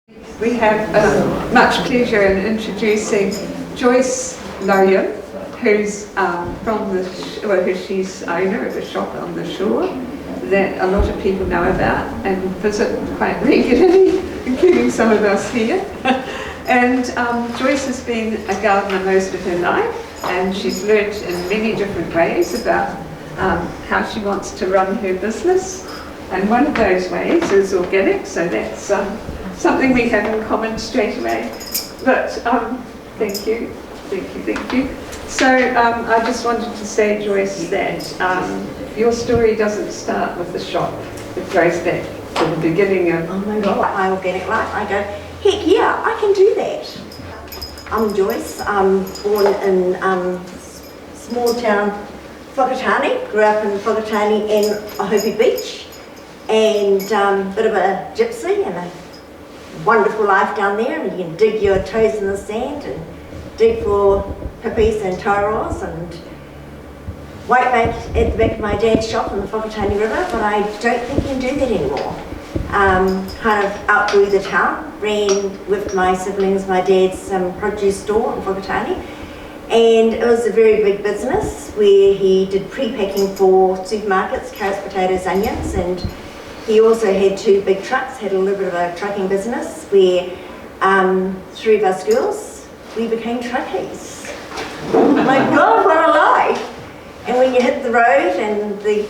We have much pleasure in introducing Joyce Lowyim, who's she's owner of a shop on the shore that a lot of people know about and visit quite regularly, including some of us here. And Joyce has been a gardener most of her life, and she's learnt in many different ways about how she wants to run her business. And one of those ways is organic, so that's something we have in common straight away. But thank you. So I just wanted to say, Joyce, that your story doesn't start with the shop. It goes back to the beginning of... Oh my God, my organic life. I go, heck yeah, I can do that. I'm Joyce. I'm born in small town Whakatane. Grew up in Whakatane in Ohope Beach. And a bit of a gypsy and a wonderful life down there. And you can dig your toes in the sand and dig for pippies and tauros and whiteback at the back of my dad's shop in the Whakatane River, but I don't think you can do that anymore. Kind of outgrew the town, ran with my siblings my dad's produce store in Whakatane, and it was a very big business where he did pre-packing for supermarkets, carrots, potatoes, onions, and he also had two big trucks, had a little bit of a trucking business where three of us girls, we became truckies. Oh my God, what a life! And when you hit the road and the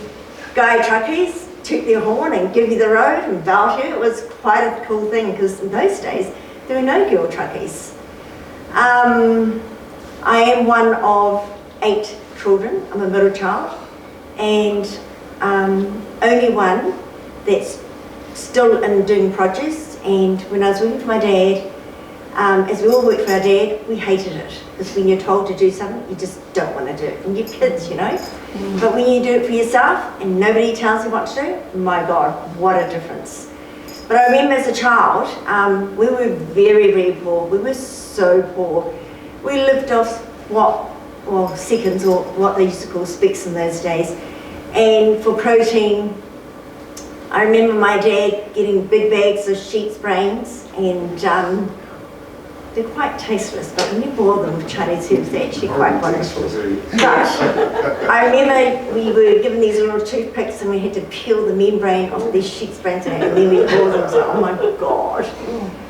guy truckies toot their horn and give you the road and belt you, it was quite a cool thing because in those days there were no girl truckies. I am one of 8 children. I'm a middle child and only one that's still in doing produce. And when I was working for my dad, as we all worked for our dad, we hated it because when you're told to do something, you just don't want to do it. And you're kids, you know. But when you do it for yourself and nobody tells you what to do, my God, what a difference. But I remember as a child, we were very, very poor. We were so poor. We lived off seconds, or what they used to call specks in those days. And for protein, I remember my dad getting big bags of sheep's brains, and they're quite tasteless, but when you boil them with Chinese herbs, they're actually quite wonderful. But I remember we were given these little toothpicks and we had to peel the membrane off these sheep's brains and then we boiled them. So, oh my God.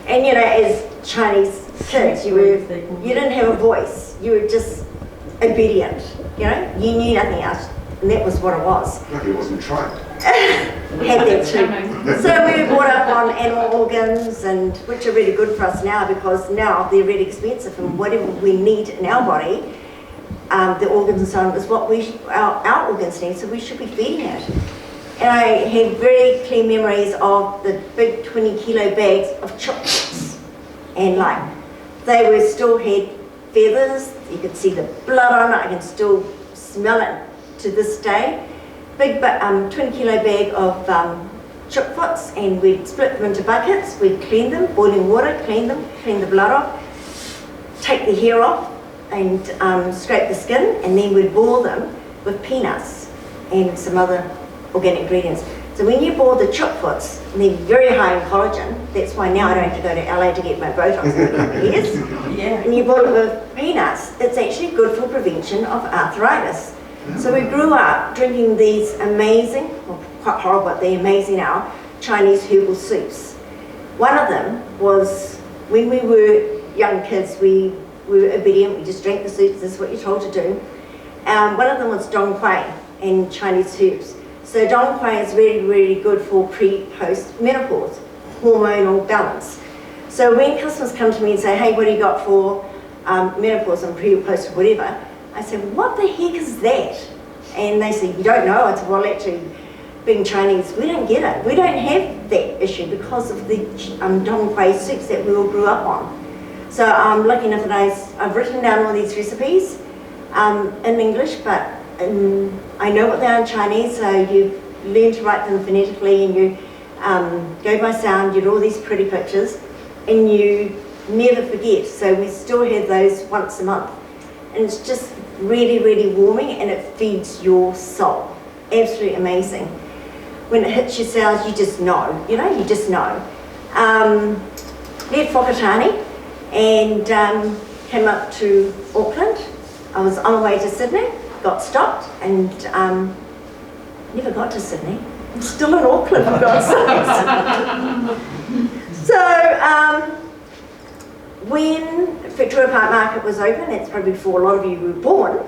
And you know, as Chinese kids, you didn't have a voice. You were just obedient, you know? You knew nothing else, and that was what it was. Lucky it wasn't tried. Had that too. So we were brought up on animal organs, and which are really good for us now because now they're really expensive, and whatever we need in our body, the organs and so on, is what our organs need, so we should be feeding it. And I have very clear memories of the big 20-kilo bags of chocolates, and like they were still had feathers. You could see the blood on it. I can still smell it to this day. Big 20-kilo bag of chipfoots, and we'd split them into buckets. We'd clean them, boiling water, clean them, clean the blood off, take the hair off, and scrape the skin, and then we'd boil them with peanuts and some other organic ingredients. So when you boil the chipfoots, they're very high in collagen. That's why now I don't have to go to LA to get my Botox in a couple of years. Yeah. And you boil it with peanuts, it's actually good for prevention of arthritis. So we grew up drinking these amazing, well, quite horrible, but they're amazing now, Chinese herbal soups. One of them was, when we were young kids, we were obedient, we just drank the soups, this is what you're told to do. One of them was dong quai and Chinese herbs. So dong quai is really, really good for pre-post menopause, hormonal balance. So when customers come to me and say, hey, what do you got for menopause and pre-post or whatever, I said, what the heck is that? And they said, you don't know? I said, well, actually, being Chinese, we don't get it. We don't have that issue because of the dong quai soups that we all grew up on. So I'm lucky enough that I've written down all these recipes in English, but I know what they are in Chinese, so you learn to write them phonetically, and you go by sound, you draw all these pretty pictures, and you never forget. So we still have those once a month. And it's just really, really warming, and it feeds your soul. Absolutely amazing. When it hits your cells, you just know, you just know. left Whakatane and came up to Auckland. I was on the way to Sydney, got stopped, and never got to Sydney. I'm still in Auckland, for God's sakes. So, when Victoria Park Market was open, that's probably before a lot of you were born,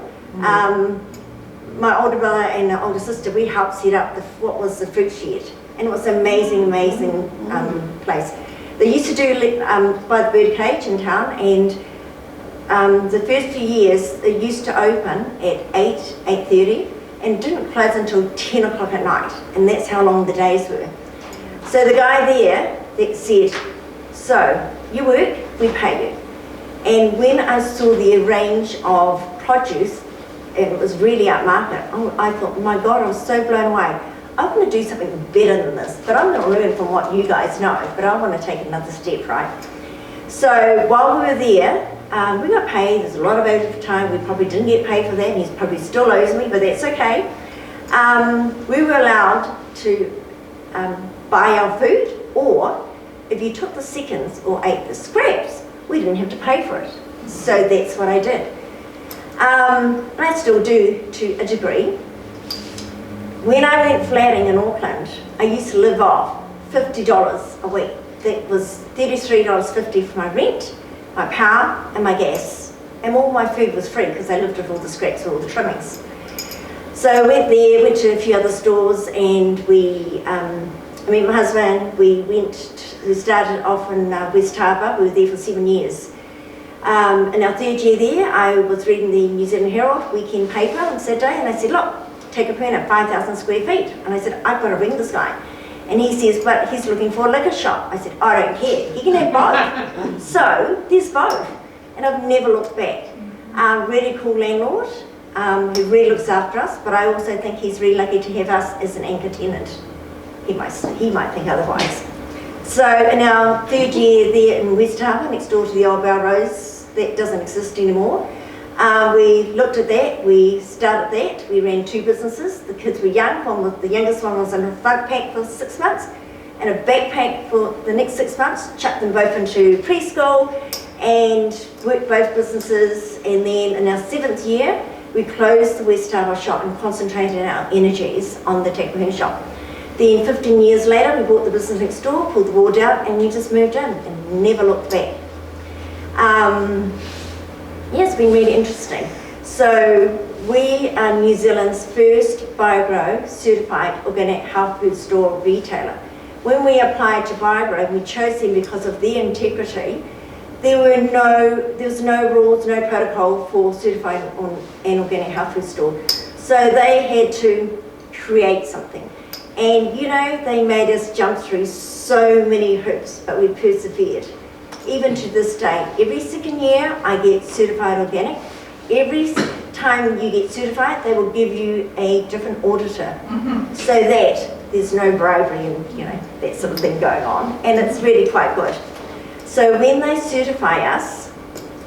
my older brother and older sister, we helped set up what was the fruit shed. And it was an amazing, amazing place. They used to do by the birdcage in town, and the first few years, it used to open at 8:30, and didn't close until 10 o'clock at night. And that's how long the days were. So the guy there that said, so you work, we pay you. And when I saw the range of produce, and it was really upmarket, I thought, my God, I was so blown away. I want to do something better than this, but I'm going to learn from what you guys know, but I want to take another step, right? So while we were there, we got paid. There's a lot of overtime. We probably didn't get paid for that, and he's probably still owes me, but that's okay. We were allowed to buy our food, or if you took the seconds or ate the scraps, we didn't have to pay for it. So that's what I did. And I still do to a degree. When I went flatting in Auckland, I used to live off $50 a week. That was $33.50 for my rent, my power and my gas. And all my food was free because I lived with all the scraps, all the trimmings. So I went there, went to a few other stores, and I met my husband. We started off in West Harbour. We were there for 7 years. In our third year there, I was reading the New Zealand Herald weekend paper on Saturday, and I said, look, Takapuna, 5,000 square feet. And I said, I've got to ring this guy. And he says, but he's looking for a liquor shop. I said, I don't care. He can have both. So there's both. And I've never looked back. Really cool landlord who really looks after us, but I also think he's really lucky to have us as an anchor tenant. He might think otherwise. So in our third year there in West Harbour, next door to the old Bio-Gro, that doesn't exist anymore. We looked at that, we started that, we ran 2 businesses. The kids were young, the youngest one was in a front pack for 6 months and a backpack for the next 6 months, chucked them both into preschool and worked both businesses. And then in our 7th year, we closed the West Harbour shop and concentrated our energies on the Takapuna shop. Then 15 years later, we bought the business next door, pulled the board out, and we just moved in and never looked back. Yeah, it's been really interesting. So we are New Zealand's first Bio-Gro certified organic health food store retailer. When we applied to Bio-Gro, we chose them because of their integrity. There was no rules, no protocol for certifying an organic health food store. So they had to create something. And you know, they made us jump through so many hoops, but we persevered. Even to this day, every second year I get certified organic. Every time you get certified, they will give you a different auditor, so that there's no bribery and that sort of thing going on, and it's really quite good. So when they certify us,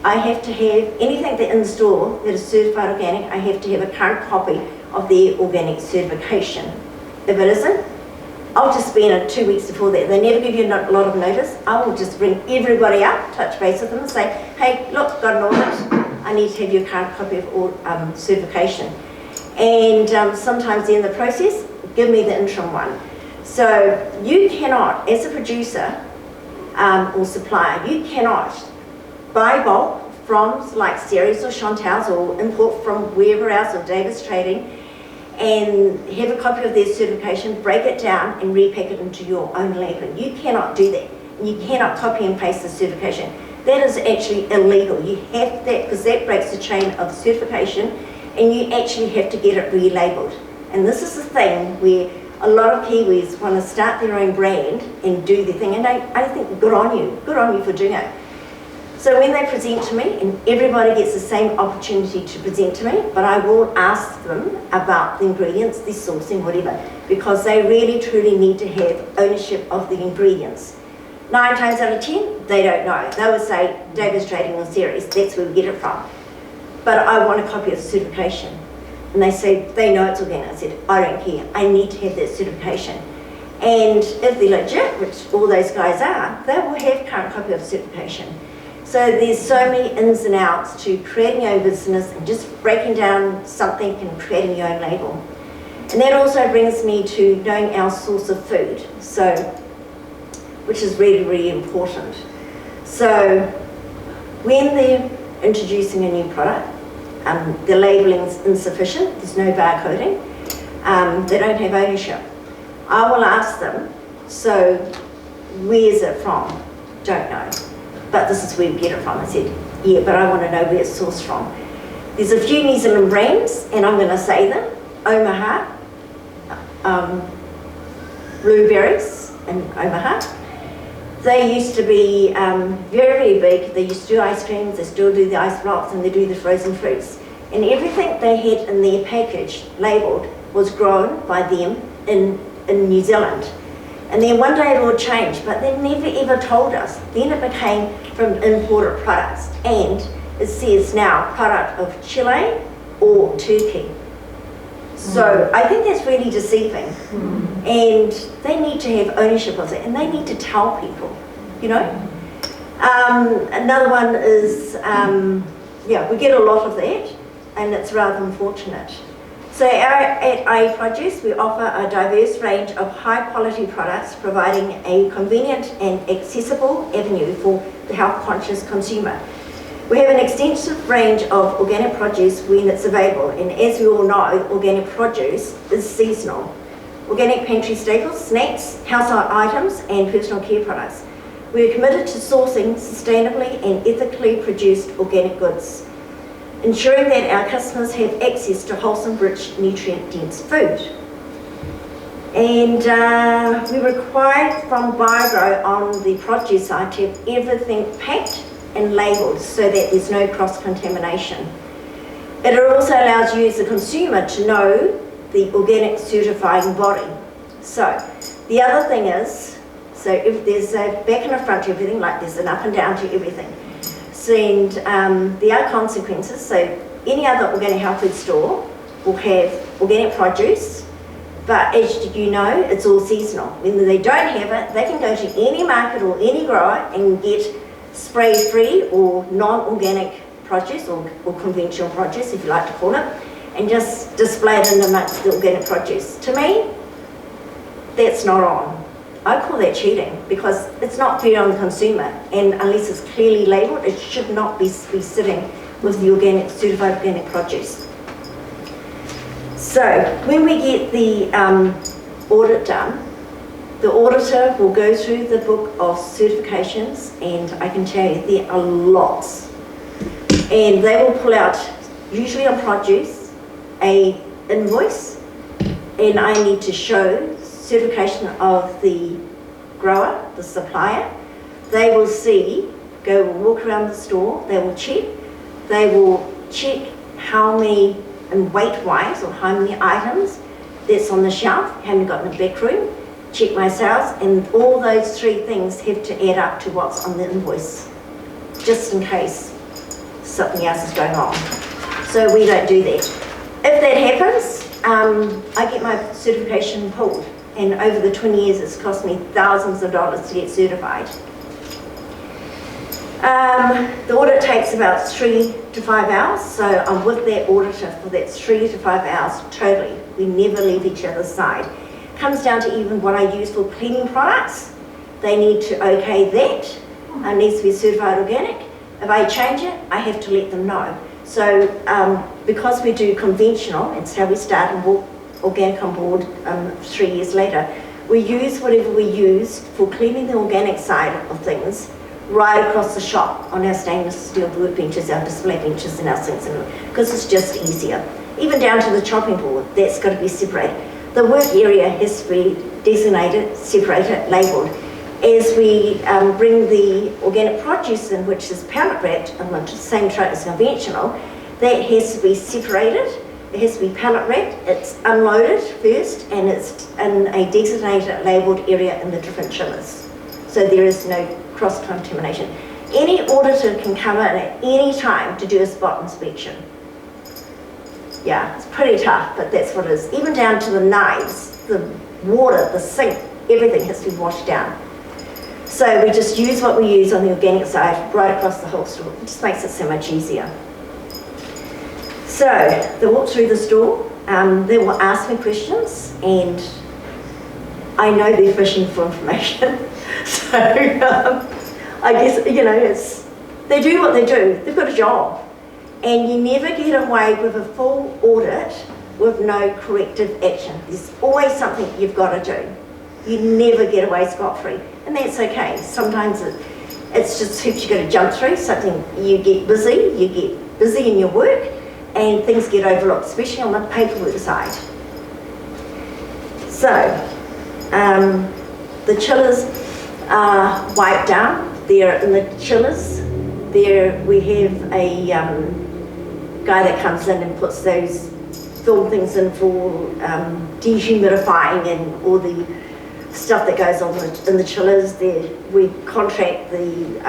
I have to have anything that in the store that is certified organic. I have to have a current copy of their organic certification. If it isn't, I'll just spend it 2 weeks before that. They never give you a lot of notice. I will just bring everybody up, touch base with them and say, hey, look, got an audit. I need to have your current copy of certification. And sometimes in the process, give me the interim one. So you cannot, as a producer or supplier, you cannot buy bulk from like Ceres or Chantal's or import from wherever else or Davis Trading and have a copy of their certification, break it down and repack it into your own label. You cannot do that. You cannot copy and paste the certification. That is actually illegal. You have that, because that breaks the chain of certification, and you actually have to get it relabeled. And this is the thing where a lot of Kiwis want to start their own brand and do their thing, and I think good on you for doing it. So when they present to me, and everybody gets the same opportunity to present to me, but I will ask them about the ingredients, the sourcing, whatever, because they really truly need to have ownership of the ingredients. 9 times out of 10, they don't know. They would say Davis Trading or Ceres, that's where we get it from. But I want a copy of the certification. And they say, they know it's organic. I said, I don't care, I need to have that certification. And if they're legit, which all those guys are, they will have current copy of certification. So there's so many ins and outs to creating your own business and just breaking down something and creating your own label. And that also brings me to knowing our source of food, so, which is really, really important. So when they're introducing a new product, the labelling's insufficient, there's no barcoding, they don't have ownership. I will ask them, so where's it from? Don't know. But this is where we get it from. I said, yeah, but I want to know where it's sourced from. There's a few New Zealand brands, and I'm going to say them. Omaha, Blueberries in Omaha. They used to be very, very big. They used to do ice creams, they still do the ice blocks, and they do the frozen fruits. And everything they had in their package labelled was grown by them in New Zealand. And then one day it all changed, but they never ever told us. Then it became from imported products, and it says now product of Chile or Turkey. So I think that's really deceiving, and they need to have ownership of it, and they need to tell people, you know. Another one is, yeah, we get a lot of that, and it's rather unfortunate. So at IE Produce, we offer a diverse range of high quality products, providing a convenient and accessible avenue for the health conscious consumer. We have an extensive range of organic produce when it's available, and as we all know, organic produce is seasonal. Organic pantry staples, snacks, household items, and personal care products. We are committed to sourcing sustainably and ethically produced organic goods, ensuring that our customers have access to wholesome, rich, nutrient-dense food. And we require from Bio-Gro on the produce side to have everything packed and labelled so that there's no cross-contamination. It also allows you as a consumer to know the organic certifying body. So the other thing is, so if there's a back and a front to everything, like there's an up and down to everything. And there are consequences. So any other organic health food store will have organic produce, but as you know, it's all seasonal. When they don't have it, they can go to any market or any grower and get spray-free or non-organic produce, or conventional produce, if you like to call it, and just display it in amongst the organic produce. To me, that's not on. I call that cheating, because it's not fair on the consumer, and unless it's clearly labelled, it should not be sitting with the organic, certified organic produce. So when we get the audit done, the auditor will go through the book of certifications, and I can tell you there are lots. And they will pull out, usually on produce, a invoice, and I need to show certification of the grower, the supplier. They will see, walk around the store, they will check how many, and weight-wise, or how many items that's on the shelf, how many got in the back room, check my sales, and all those three things have to add up to what's on the invoice, just in case something else is going on. So we don't do that. If that happens, I get my certification pulled, and over the 20 years it's cost me thousands of dollars to get certified. The audit takes about 3 to 5 hours, so I'm with that auditor for that 3 to 5 hours totally. We never leave each other's side. Comes down to even what I use for cleaning products. They need to okay that. It needs to be certified organic. If I change it, I have to let them know. So because we do conventional, it's how we start and brought organic on board 3 years later, we use whatever we use for cleaning the organic side of things right across the shop on our stainless steel workbenches, our display benches and our sinks, because it's just easier. Even down to the chopping board, that's got to be separated. The work area has to be designated, separated, labelled. As we bring the organic produce in, which is pallet wrapped on the same truck as conventional, that has to be separated. It has to be pallet wrapped. It's unloaded first, and it's in a designated labelled area in the different chillers. So there is no cross-contamination. Any auditor can come in at any time to do a spot inspection. Yeah, it's pretty tough, but that's what it is. Even down to the knives, the water, the sink, Everything has to be washed down. So we just use what we use on the organic side right across the whole store. It just makes it so much easier. So they walk through the store, they will ask me questions, and I know they're fishing for information. So I guess, you know, they do what they do. They've got a job. And you never get away with a full audit with no corrective action. There's always something you've got to do. You never get away scot-free. And that's okay. Sometimes it's just hoops you've got to jump through. Something you get busy in your work, and things get overlooked, especially on the paperwork side. So, the chillers are wiped down. They're in the chillers. There we have a guy that comes in and puts those film things in for dehumidifying and all the stuff that goes on in the chillers. There we contract the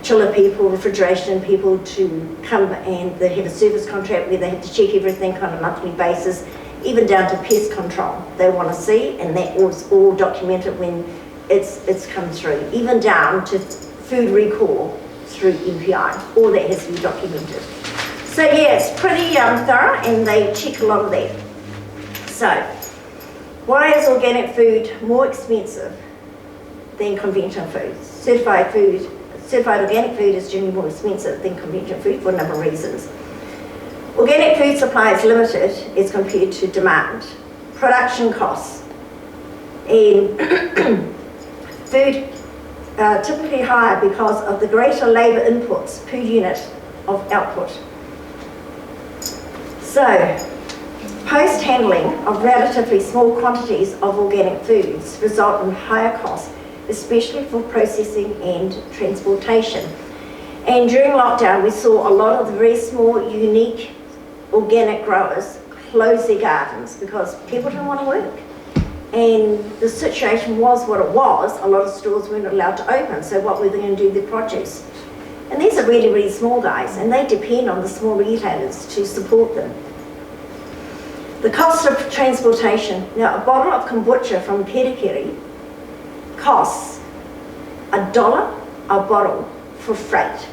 chiller people, refrigeration people to come, and they have a service contract where they have to check everything on a monthly basis, even down to pest control. They want to see, and that was all documented when it's come through, even down to food recall through MPI. All that has to be documented. So yeah, it's pretty thorough, and they check a lot of that. So, why is organic food more expensive than conventional food? Certified organic food is generally more expensive than conventional food for a number of reasons. Organic food supply is limited as compared to demand. Production costs and food are typically higher because of the greater labour inputs per unit of output. So, post-handling of relatively small quantities of organic foods result in higher costs, especially for processing and transportation. And during lockdown, we saw a lot of the very small, unique organic growers close their gardens because people didn't want to work. And the situation was what it was. A lot of stores weren't allowed to open, so what were they going to do with their produce? And these are really, really small guys, and they depend on the small retailers to support them. The cost of transportation. Now, a bottle of kombucha from Perikeri costs $1 a bottle for freight.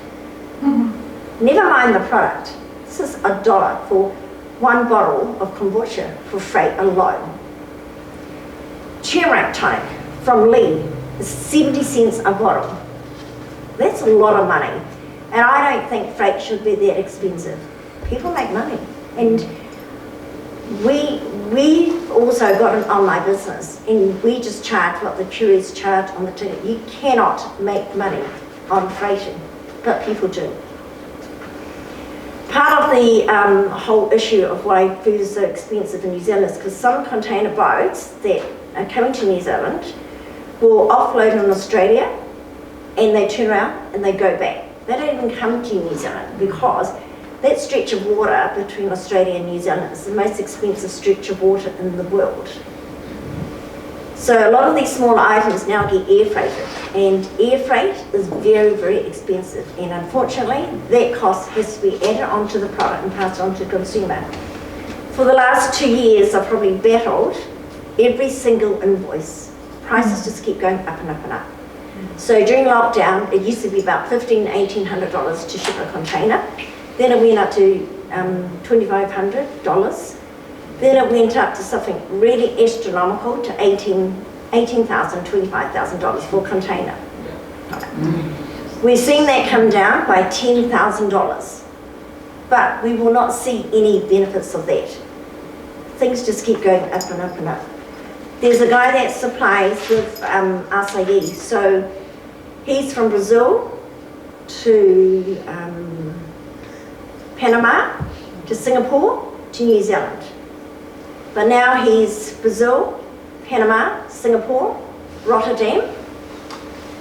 Never mind the product. This is $1 for one bottle of kombucha for freight alone. Turmeric tonic from Lee is 70 cents a bottle. That's a lot of money. And I don't think freight should be that expensive. People make money. And we also got an online business, and we just charge what the couriers charge on the ticket. You cannot make money on freighting, but people do. Part of the whole issue of why food is so expensive in New Zealand is because some container boats that are coming to New Zealand will offload in Australia, and they turn around and they go back. They don't even come to New Zealand because that stretch of water between Australia and New Zealand is the most expensive stretch of water in the world. So a lot of these smaller items now get air freighted, and air freight is very, very expensive, and unfortunately that cost has to be added onto the product and passed on to the consumer. For the last 2 years I've probably battled every single invoice. Prices just keep going up and up and up. So during lockdown it used to be about $1,500 to $1,800 to ship a container. Then it went up to $2,500. Then it went up to something really astronomical to $18,000, $25,000 for a container. We're seeing that come down by $10,000, but we will not see any benefits of that. Things just keep going up and up and up. There's a guy that supplies with acai, so he's from Brazil to Panama, to Singapore, to New Zealand. But now he's Brazil, Panama, Singapore, Rotterdam.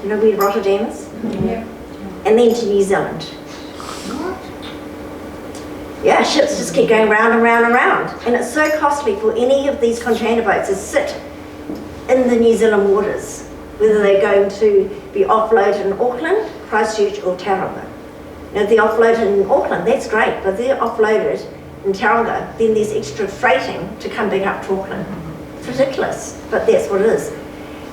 You know where Rotterdam is? Yeah. And then to New Zealand. Yeah, ships just keep going round and round and round. And it's so costly for any of these container boats to sit in the New Zealand waters, whether they're going to be offloaded in Auckland, Christchurch or Tauranga. Now if they're offloaded in Auckland, that's great, but if they're offloaded in Tauranga, then there's extra freighting to come back up to Auckland. It's ridiculous, but that's what it is.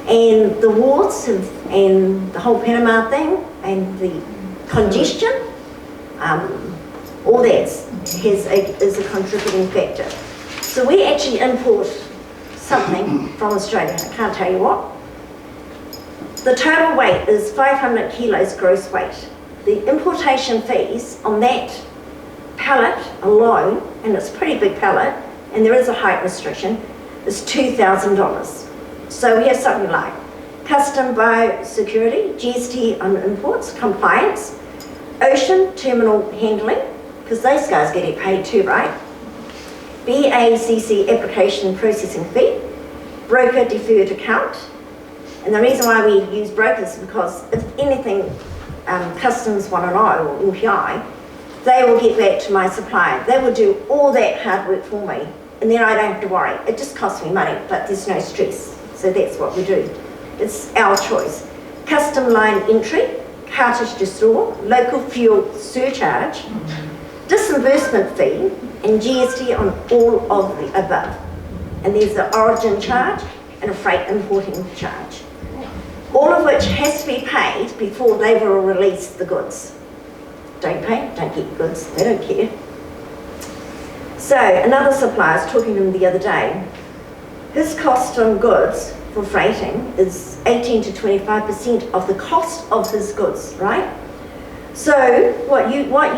And the wars and the whole Panama thing and the congestion, all that is a contributing factor. So we actually import something from Australia, I can't tell you what. The total weight is 500 kilos gross weight. The importation fees on that pallet alone, and it's a pretty big pallet, and there is a height restriction, is $2,000. So we have something like custom biosecurity, GST on imports, compliance, ocean terminal handling, because those guys get paid too, right? BACC application processing fee, broker deferred account. And the reason why we use brokers is because if anything customs want to know, or MPI, they will get back to my supplier. They will do all that hard work for me, and then I don't have to worry. It just costs me money, but there's no stress. So that's what we do. It's our choice. Custom line entry, cartage to store, local fuel surcharge, disbursement fee, and GST on all of the above. And there's the origin charge and a freight importing charge. All of which has to be paid before they will release the goods. Don't pay, don't get goods, they don't care. So another supplier, I was talking to him the other day, his cost on goods for freighting is 18 to 25% of the cost of his goods, right? So what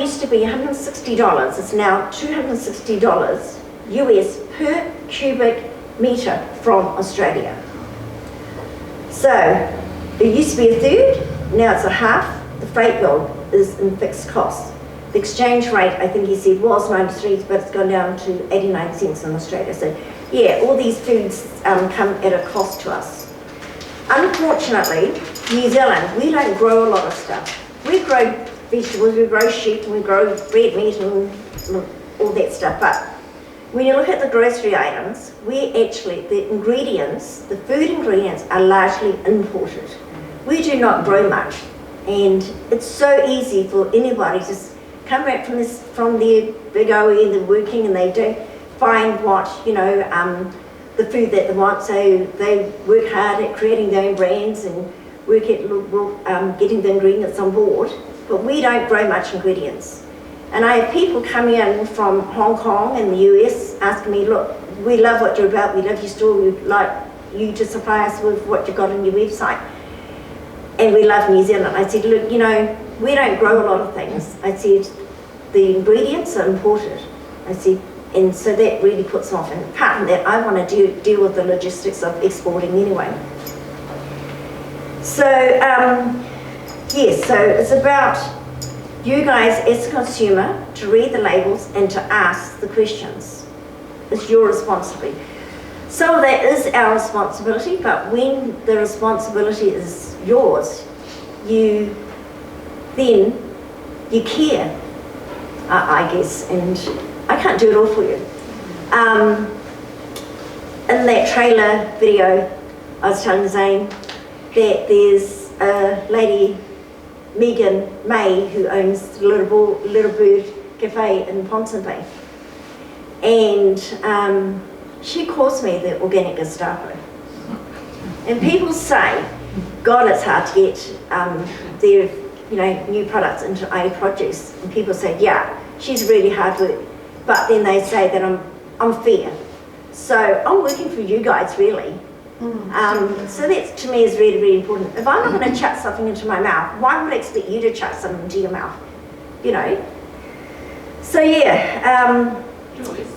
used to be $160 is now $260 US per cubic metre from Australia. So it used to be a third, now it's a half. The freight bill is in fixed costs. The exchange rate, I think he said, was 93, but it's gone down to 89 cents in Australia. So yeah, all these foods come at a cost to us. Unfortunately, New Zealand, we don't grow a lot of stuff. We grow vegetables, we grow sheep, and we grow red meat and all that stuff. But when you look at the grocery items, the ingredients, the food ingredients are largely imported. We do not grow much. And it's so easy for anybody to just come back from their big OE and they're working and they don't find what, the food that they want. So they work hard at creating their own brands and work at getting the ingredients on board. But we don't grow much ingredients. And I have people coming in from Hong Kong and the US asking me, look, we love what you're about, we love your store, we'd like you to supply us with what you've got on your website. And we love New Zealand. I said, look, we don't grow a lot of things. I said, the ingredients are imported. I said, and so that really puts them off. And apart from that, I want to deal with the logistics of exporting anyway. So, yes, so it's about you guys as a consumer to read the labels and to ask the questions. It's your responsibility. Some of that is our responsibility, but when the responsibility is yours, you care, I guess, and I can't do it all for you. In that trailer video, I was telling Zane that there's a lady, Megan May, who owns Little Bird Cafe in Ponson Bay, and she calls me the organic Gestapo. And people say, God, it's hard to get their new products into IE Produce. And people say, yeah, she's really hard work. But then they say that I'm fair. So I'm working for you guys, really. So that to me is really, really important. If I'm not going to chuck something into my mouth, why would I expect you to chuck something into your mouth? So yeah. Joyce,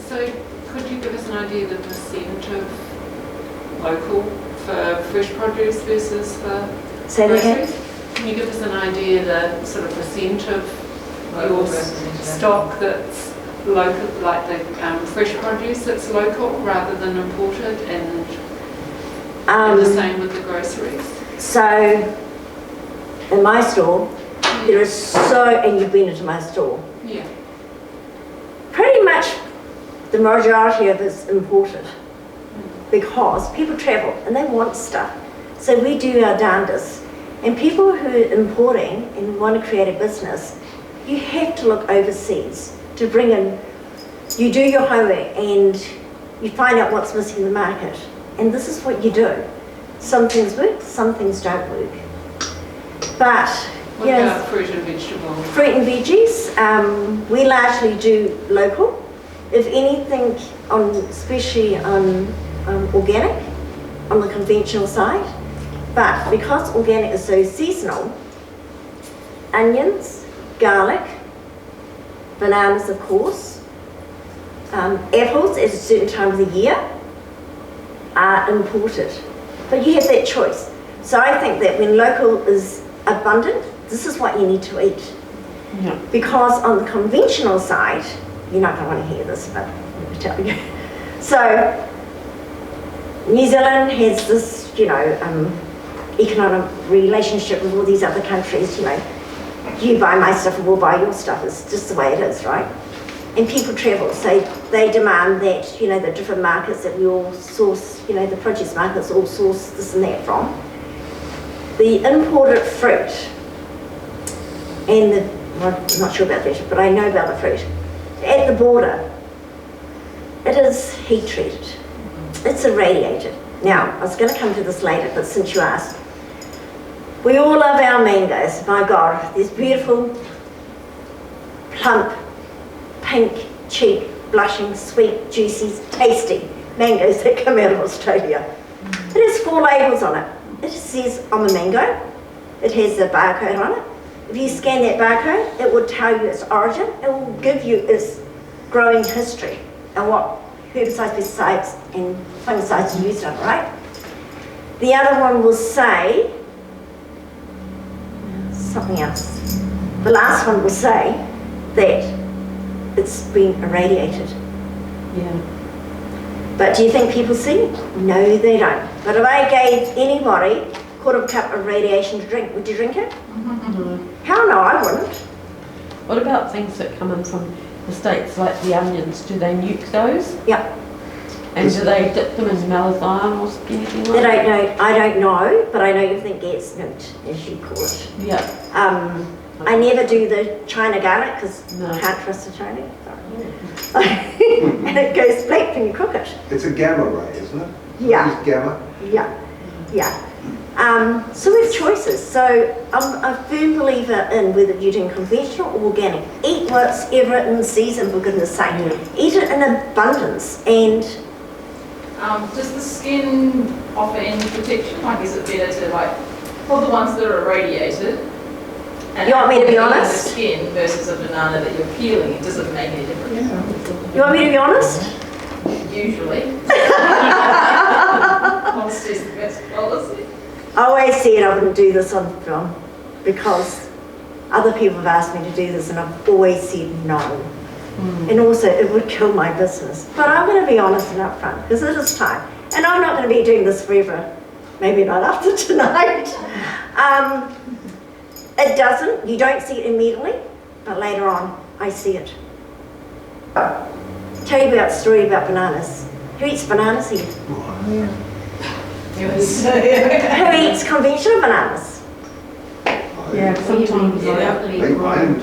so could you give us an idea of the percent of local for fresh produce versus for Say that again? groceries? Can you give us an idea the sort of percent of your stock that's local, like the fresh produce that's local rather than imported, and the same with the groceries? So in my store, there is and you've been into my store. Yeah. Pretty much the majority of it's imported because people travel and they want stuff. So we do our darndest. And people who are importing and want to create a business, you have to look overseas to bring in, you do your homework and you find out what's missing in the market. And this is what you do. Some things work, some things don't work. But, What about fruit and vegetables? Fruit and veggies, we largely do local. If anything, especially on organic, on the conventional side. But because organic is so seasonal, onions, garlic, bananas of course, apples at a certain time of the year are imported. But you have that choice. So I think that when local is abundant, this is what you need to eat. Yeah. Because on the conventional side, you're not going to want to hear this, but let me tell you. So New Zealand has this, economic relationship with all these other countries, you buy my stuff and we'll buy your stuff. It's just the way it is, right? And people travel, so they demand that, the different markets that we all source, the produce markets all source this and that from. The imported fruit, and well, I'm not sure about that, but I know about the fruit. At the border, it is heat treated. It's irradiated. Now, I was going to come to this later, but since you asked, we all love our mangoes. My God, these beautiful, plump, pink, cheek, blushing, sweet, juicy, tasty mangoes that come out of Australia. It has 4 labels on it. It says, I'm a mango. It has a barcode on it. If you scan that barcode, it will tell you its origin. It will give you its growing history and what herbicides, pesticides, and fungicides are used on it, right? The other one will say something else. The last one will say that it's been irradiated. Yeah. But do you think people see? No, they don't. But if I gave anybody a quarter of a cup of radiation to drink, would you drink it? No. Hell no, I wouldn't. What about things that come in from the States, like the onions? Do they nuke those? Yeah. And do they dip them in malathion or anything like I that? don't know. I don't know, but I know everything gets nuked, as you call it. Yeah. I never do the China garlic because No. I can't trust the Chinese. And it goes black when you cook it. It's a gamma ray, isn't it? Yeah. It's gamma. Yeah. So we have choices. So I'm a firm believer in whether you're doing conventional or organic. Eat what's ever in season, for goodness sake. Eat it in abundance. And does the skin offer any protection? Like, is it better to, for the ones that are irradiated, and You want me to be eating honest? the skin versus a banana that you're peeling, does it make any difference? you want me to be honest? Usually. Honesty is the best policy. I always said I wouldn't do this on film because other people have asked me to do this and I've always said no. And also it would kill my business. But I'm going to be honest and upfront because it is time. And I'm not going to be doing this forever. Maybe not after tonight. It doesn't. You don't see it immediately, but later on I see it. Tell you about a story about bananas. Who eats bananas here? Who eats conventional bananas? Yeah, sometimes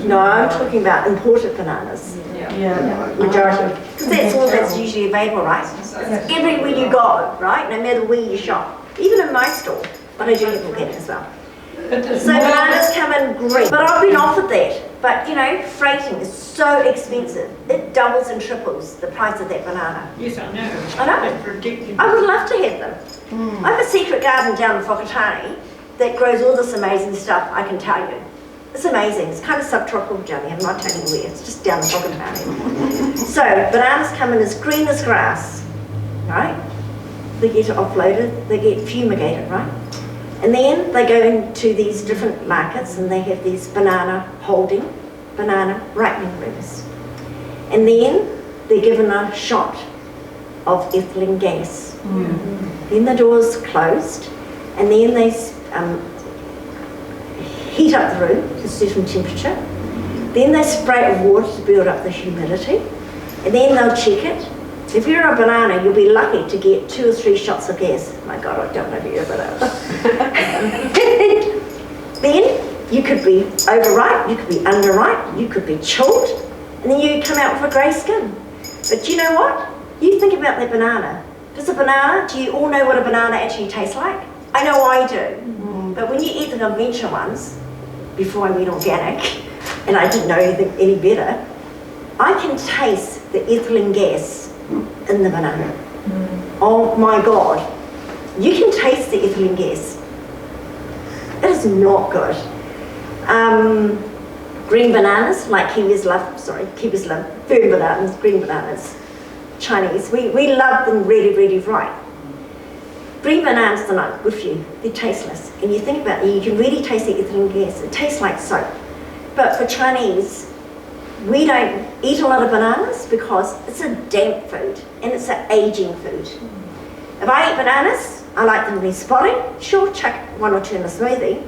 No, I'm talking about imported bananas. Yeah. Majority. Because that's all that's usually available, right? It's everywhere you go, right? No matter where you shop. Even in my store. But I do have organic as well. So bananas come in green. But I've been offered that. But freighting is so expensive. It doubles and triples the price of that banana. Yes, I know. I know. It's ridiculous. I would love to have them. I have a secret garden down in Whakatane that grows all this amazing stuff, I can tell you. It's amazing. It's kind of subtropical down there. I'm not telling you where. It's just down in Whakatane. So bananas come in as green as grass, right? They get offloaded. They get fumigated, right? And then they go into these different markets and they have these banana holding, banana ripening rooms. And then they're given a shot of ethylene gas. Then the door's closed and then they heat up the room to a certain temperature. Then they spray it with water to build up the humidity. And then they'll check it. If you're a banana, you'll be lucky to get 2 or 3 shots of gas. My God, I don't know if you're a banana. Then you could be overripe, you could be underripe, you could be chilled, and then you come out with a grey skin. But you know what? You think about that banana. Do you all know what a banana actually tastes like? I know I do. But when you eat the conventional ones, before I went organic, and I didn't know any better, I can taste the ethylene gas in the banana. Oh my God. You can taste the ethylene gas. It is not good. Green bananas, like Kiwis love, firm bananas, green bananas, Chinese. We love them really, really ripe. Green bananas are not good for you. They're tasteless. And you think about it, you can really taste the ethylene gas. It tastes like soap. But for Chinese, we don't eat a lot of bananas because it's a damp food and it's an aging food. If I eat bananas, I like them to be spotty. Sure, chuck one or two in a smoothie.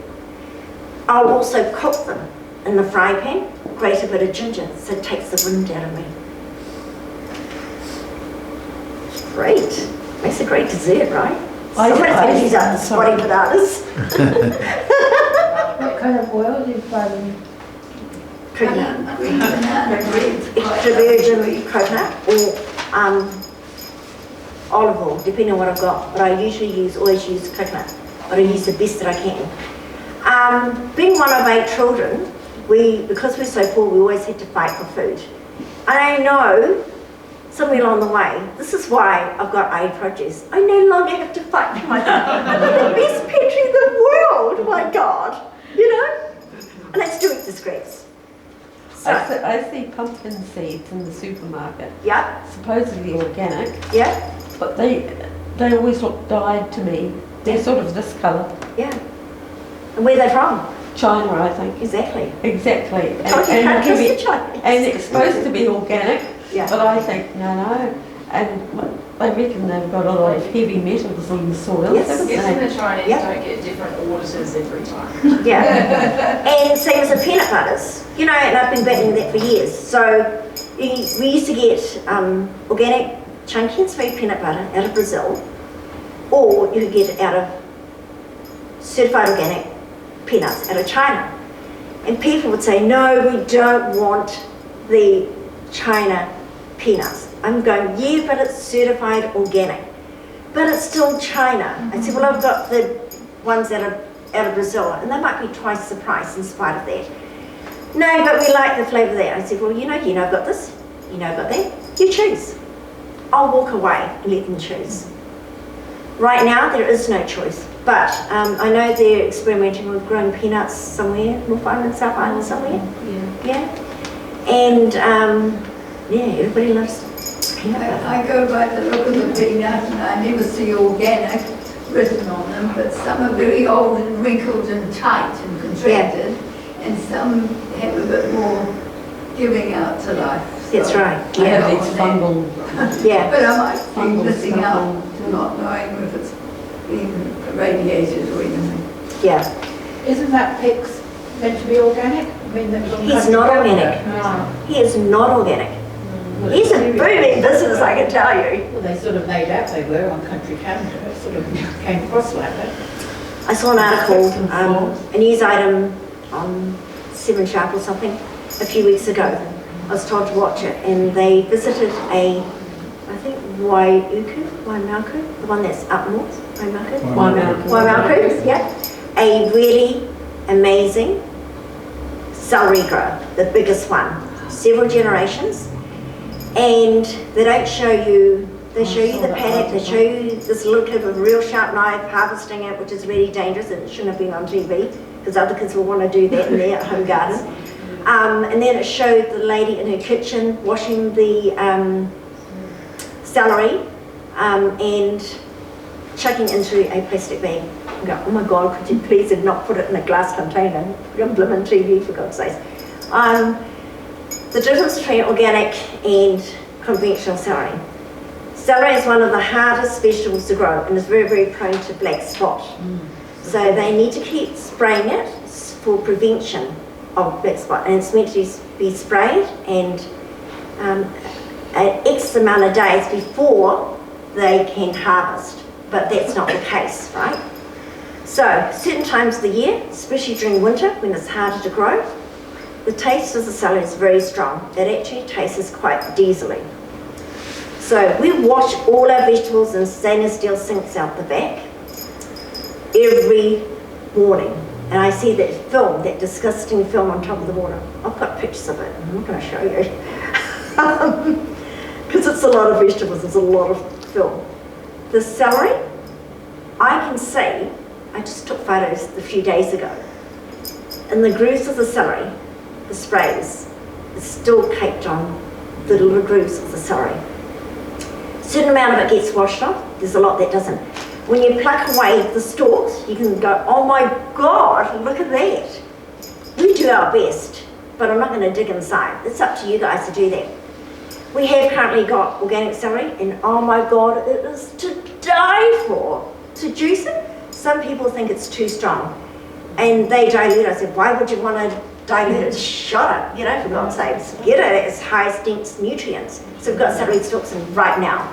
I'll also cook them in the fry pan, grate a bit of ginger so it takes the wind out of me. Great. Makes a great dessert, right? Someone's going to use up the spotty bananas. What kind of oil do you fry them? Coconut. Extra virgin coconut or olive oil, depending on what I've got. But I usually always use coconut, but I use the best that I can. Being one of 8 children, because we're so poor, we always had to fight for food. And I know, somewhere along the way, this is why I've got IE Produce. I no longer have to fight for my food. I'm the best pantry in the world, my God, you know? And let's do it the scraps. So, I see pumpkin seeds in the supermarket, yeah, supposedly organic, yeah, but they always look dyed to me. They're sort of this colour. yeah. And where are they from? China, I think. Exactly. Exactly. Told you, can't trust the Chinese. And it's supposed to be organic, Yeah. but I think, no. And they reckon they've got a lot of heavy metals in the soil, Yes. haven't Guessing they? the Chinese Yeah. don't get different auditors every time. Yeah. And same as the peanut butters. You know, and I've been battling that for years. So we used to get organic chunky and sweet peanut butter out of Brazil, or you could get it out of certified organic peanuts out of China. And people would say, no, we don't want the China peanuts. I'm going, yeah, but it's certified organic. But it's still China. I said, well, I've got the ones that are out of Brazil, and they might be twice the price in spite of that. No, but we like the flavour there. I said, well, you know I've got this, you know I've got that. You choose. I'll walk away and let them choose. Right now, there is no choice. But I know they're experimenting with growing peanuts somewhere, North Island, South Island, somewhere. Yeah. And yeah, everybody loves peanut butter. I go by the look of the peanut and I never see organic written on them, but some are very old and wrinkled and tight and contracted, and some have a bit more giving out to life. That's right. I Yeah. have these fungal. Yeah. But I might be Fungal missing stuff out, on. not knowing if it's been irradiated or anything. Yeah. Isn't that pig's meant to be organic? I mean, that was on He's country not calendar. organic. No. He is not organic. Well, He's a it's- booming business, I can tell you. Well, they sort of made out they were on country calendar. It sort of came across like that. I saw an article, Six and a news item on 7 Sharp or something, a few weeks ago. I was told to watch it, and they visited I think Waimaku, the one that's up north, Waimaku, yeah. A really amazing celery grower, the biggest one, several generations. And they don't show you, they show you the paddock, they show you this little clip of a real sharp knife harvesting it, which is really dangerous, and it shouldn't have been on TV, because other kids will want to do that in their home garden. And then it showed the lady in her kitchen washing the celery and chucking into a plastic bag. I go, oh my God, could you please have not put it in a glass container? Put on blimmin' TV, for God's sake. The difference between organic and conventional celery. Celery is one of the hardest vegetables to grow and is very, very prone to black spot. So they need to keep spraying it for prevention of black spot, and it's meant to be sprayed and an X amount of days before they can harvest, but that's not the case, right? So certain times of the year, especially during winter when it's harder to grow, the taste of the celery is very strong. It actually tastes quite diesely. So we wash all our vegetables in stainless steel sinks out the back, every morning. And I see that film, that disgusting film on top of the water. I've got pictures of it. I'm not going to show you. Because it's a lot of vegetables, it's a lot of film. The celery, I can see, I just took photos a few days ago, and the grooves of the celery, the sprays, is still caked on the little grooves of the celery. A certain amount of it gets washed off, there's a lot that doesn't. When you pluck away the stalks, you can go, oh my God, look at that. We do our best, but I'm not going to dig inside. It's up to you guys to do that. We have currently got organic celery, and oh my God, it is to die for. To juice it, some people think it's too strong, and they dilute it. I said, why would you want to dilute it? Just shut it, you know, for God's sakes. Get it, it's highest dense nutrients. So we've got celery stalks in right now.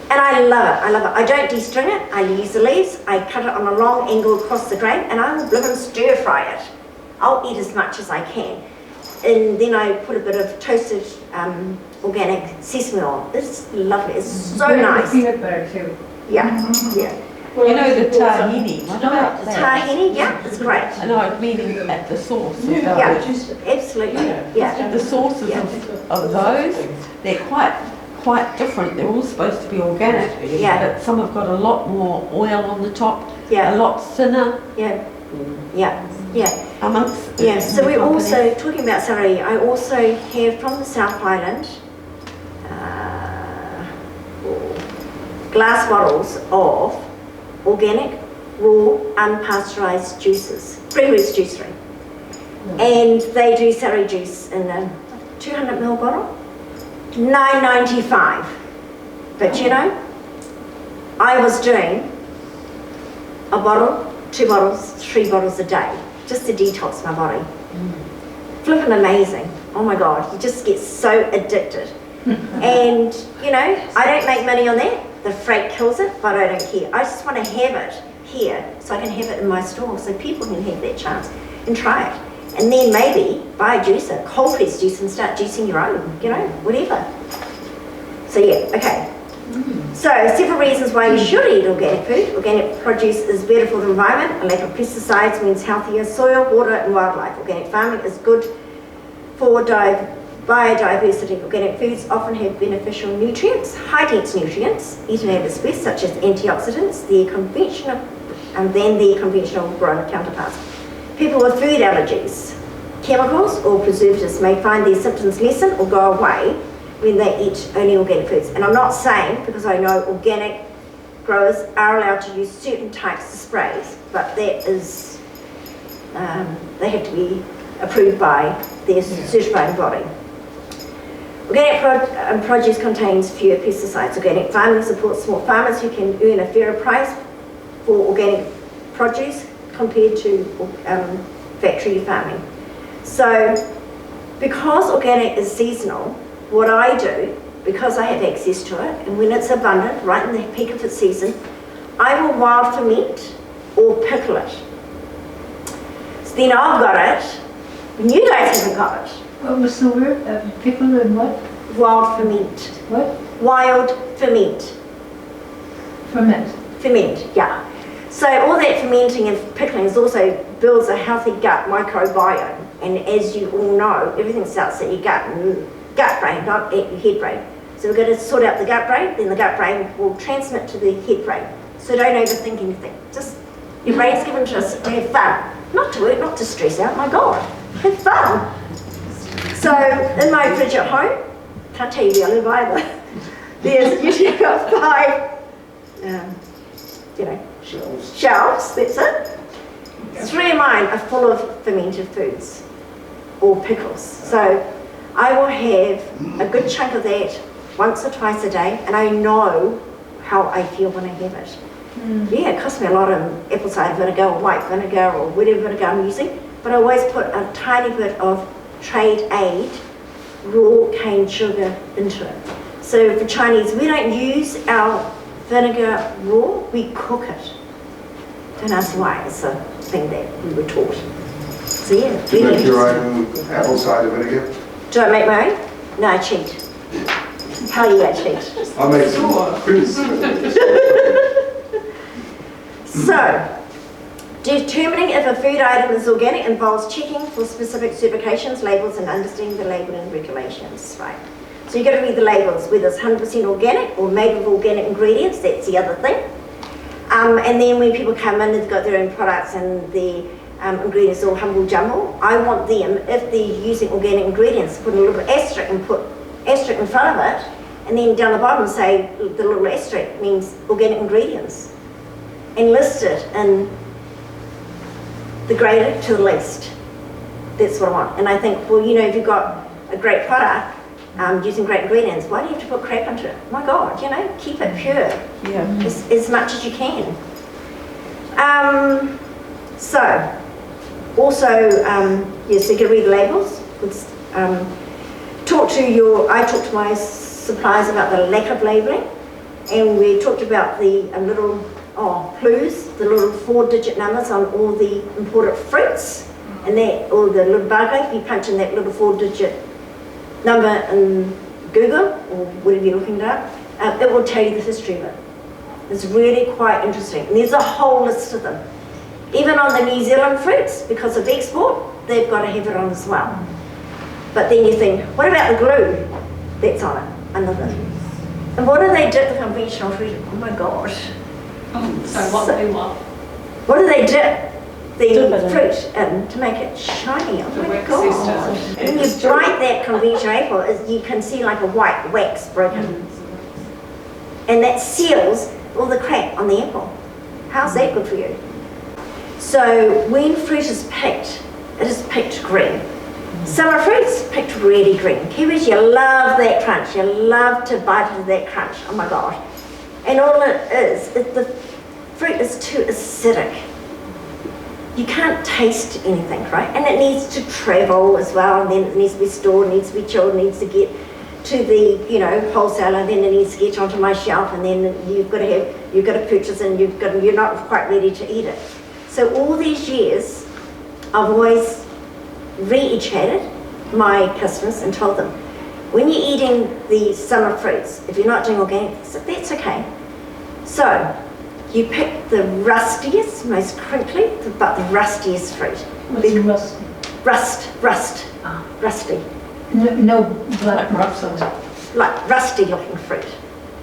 And I love it, I love it. I don't de-string it, I use the leaves, I cut it on a long angle across the grain, and I will live and stir fry it. I'll eat as much as I can. And then I put a bit of toasted organic sesame oil. It's lovely, it's so nice. Peanut butter too. Yeah, yeah. You know the tahini, what about that? Tahini, yeah, it's great. I know, I'm meaning at the source of those. Yeah, absolutely, yeah. The sources of those, they're quite different. They're all supposed to be organic, Yeah. but some have got a lot more oil on the top, Yeah. a lot thinner Yeah, yeah, yeah. amongst Yeah, so the we're company. also, talking about celery, I also have from the South Island, glass bottles of organic, raw, unpasteurised juices, Free Roots Juicery. And they do celery juice in a 200ml bottle, $9.95. But you know, I was doing a bottle, 2 bottles, 3 bottles a day, just to detox my body. Flippin' amazing. Oh my God, you just get so addicted. And you know, I don't make money on that. The freight kills it, but I don't care. I just want to have it here so I can have it in my store so people can have that chance and try it. And then maybe buy a juicer, cold press juice, and start juicing your own, you know, whatever. So yeah, okay. So several reasons why you should eat organic food. Organic produce is better for the environment. A lack of pesticides means healthier soil, water and wildlife. Organic farming is good for biodiversity. Organic foods often have beneficial nutrients, high-dense nutrients, eaten at its best, such as antioxidants, than the conventional grown counterparts. People with food allergies, chemicals or preservatives may find their symptoms lessen or go away when they eat only organic foods. And I'm not saying, because I know organic growers are allowed to use certain types of sprays, but that is, they have to be approved by their certifying body. Organic produce contains fewer pesticides. Organic farming supports small farmers who can earn a fairer price for organic produce compared to factory farming. So, because organic is seasonal, what I do, because I have access to it, and when it's abundant, right in the peak of its season, I will wild ferment or pickle it. So then I've got it, and you guys haven't got it. What was the word? Pickle and what? Wild ferment. What? Wild ferment. Ferment. Ferment, yeah. So all that fermenting and pickling is also builds a healthy gut microbiome. And as you all know, everything starts at your gut brain, not at your head brain. So we're going to sort out the gut brain, then the gut brain will transmit to the head brain. So don't overthink anything. Just, your brain's given to us to have fun. Not to work, not to stress out, my God. Have fun. So in my fridge at home, can't tell you where I live either, there's usually got 5, shelves, that's it. 3 of mine are full of fermented foods or pickles. So I will have a good chunk of that once or twice a day, and I know how I feel when I have it. Yeah, it costs me a lot of apple cider vinegar or white vinegar or whatever vinegar I'm using, but I always put a tiny bit of trade aid raw cane sugar into it. So for Chinese, we don't use our vinegar raw, we cook it. Don't ask why, it's a thing that we were taught. So yeah. Do you make your own apple cider vinegar? Do I make my own? No, I cheat. Hell yeah, I cheat. I make some fruits. So, Determining if a food item is organic involves checking for specific certifications, labels, and understanding the labelling regulations, right? So you've got to read the labels, whether it's 100% organic or made with organic ingredients, that's the other thing. And then when people come in, they've got their own products and the ingredients all humble jumble. I want them, if they're using organic ingredients, put a little asterisk and put asterisk in front of it, and then down the bottom say the little asterisk means organic ingredients, and list it in the greater to the least. That's what I want. And I think, well, you know, if you've got a great product using great ingredients, why do you have to put crap into it? My God, you know, keep it pure as much as you can. So, also, yes, you can read the labels. I talked to my suppliers about the lack of labelling, and we talked about the little clues, the little 4-digit numbers on all the imported fruits, and that, or the little barcode. If you punch in that little 4-digit number in Google or whatever you're looking it up, it will tell you the history of it. It's really quite interesting, and there's a whole list of them. Even on the New Zealand fruits, because of export, they've got to have it on as well. But then you think, what about the glue that's on it? Another. And what do they dip the conventional fruit? Oh my gosh. So what they want. What do they dip the fruit in to make it shiny? Oh The my wax God. system. When you bite that conventional apple, you can see like a white wax broken. And that seals all the crap on the apple. How's that good for you? So when fruit is picked, it is picked green. Summer fruits picked really green. Kiwis, you love that crunch. You love to bite into that crunch. Oh my God. And all it is the fruit is too acidic. You can't taste anything, right? And it needs to travel as well, and then it needs to be stored, needs to be chilled, needs to get to the, you know, wholesaler, and then it needs to get onto my shelf, and then you've got to purchase, and you're not quite ready to eat it. So all these years, I've always re-educated my customers and told them, when you're eating the summer fruits, if you're not doing organic, that's okay. So you pick the rustiest, most crinkly, but the rustiest fruit. What's rusty? Rusty. No black rust. Like rusty looking fruit,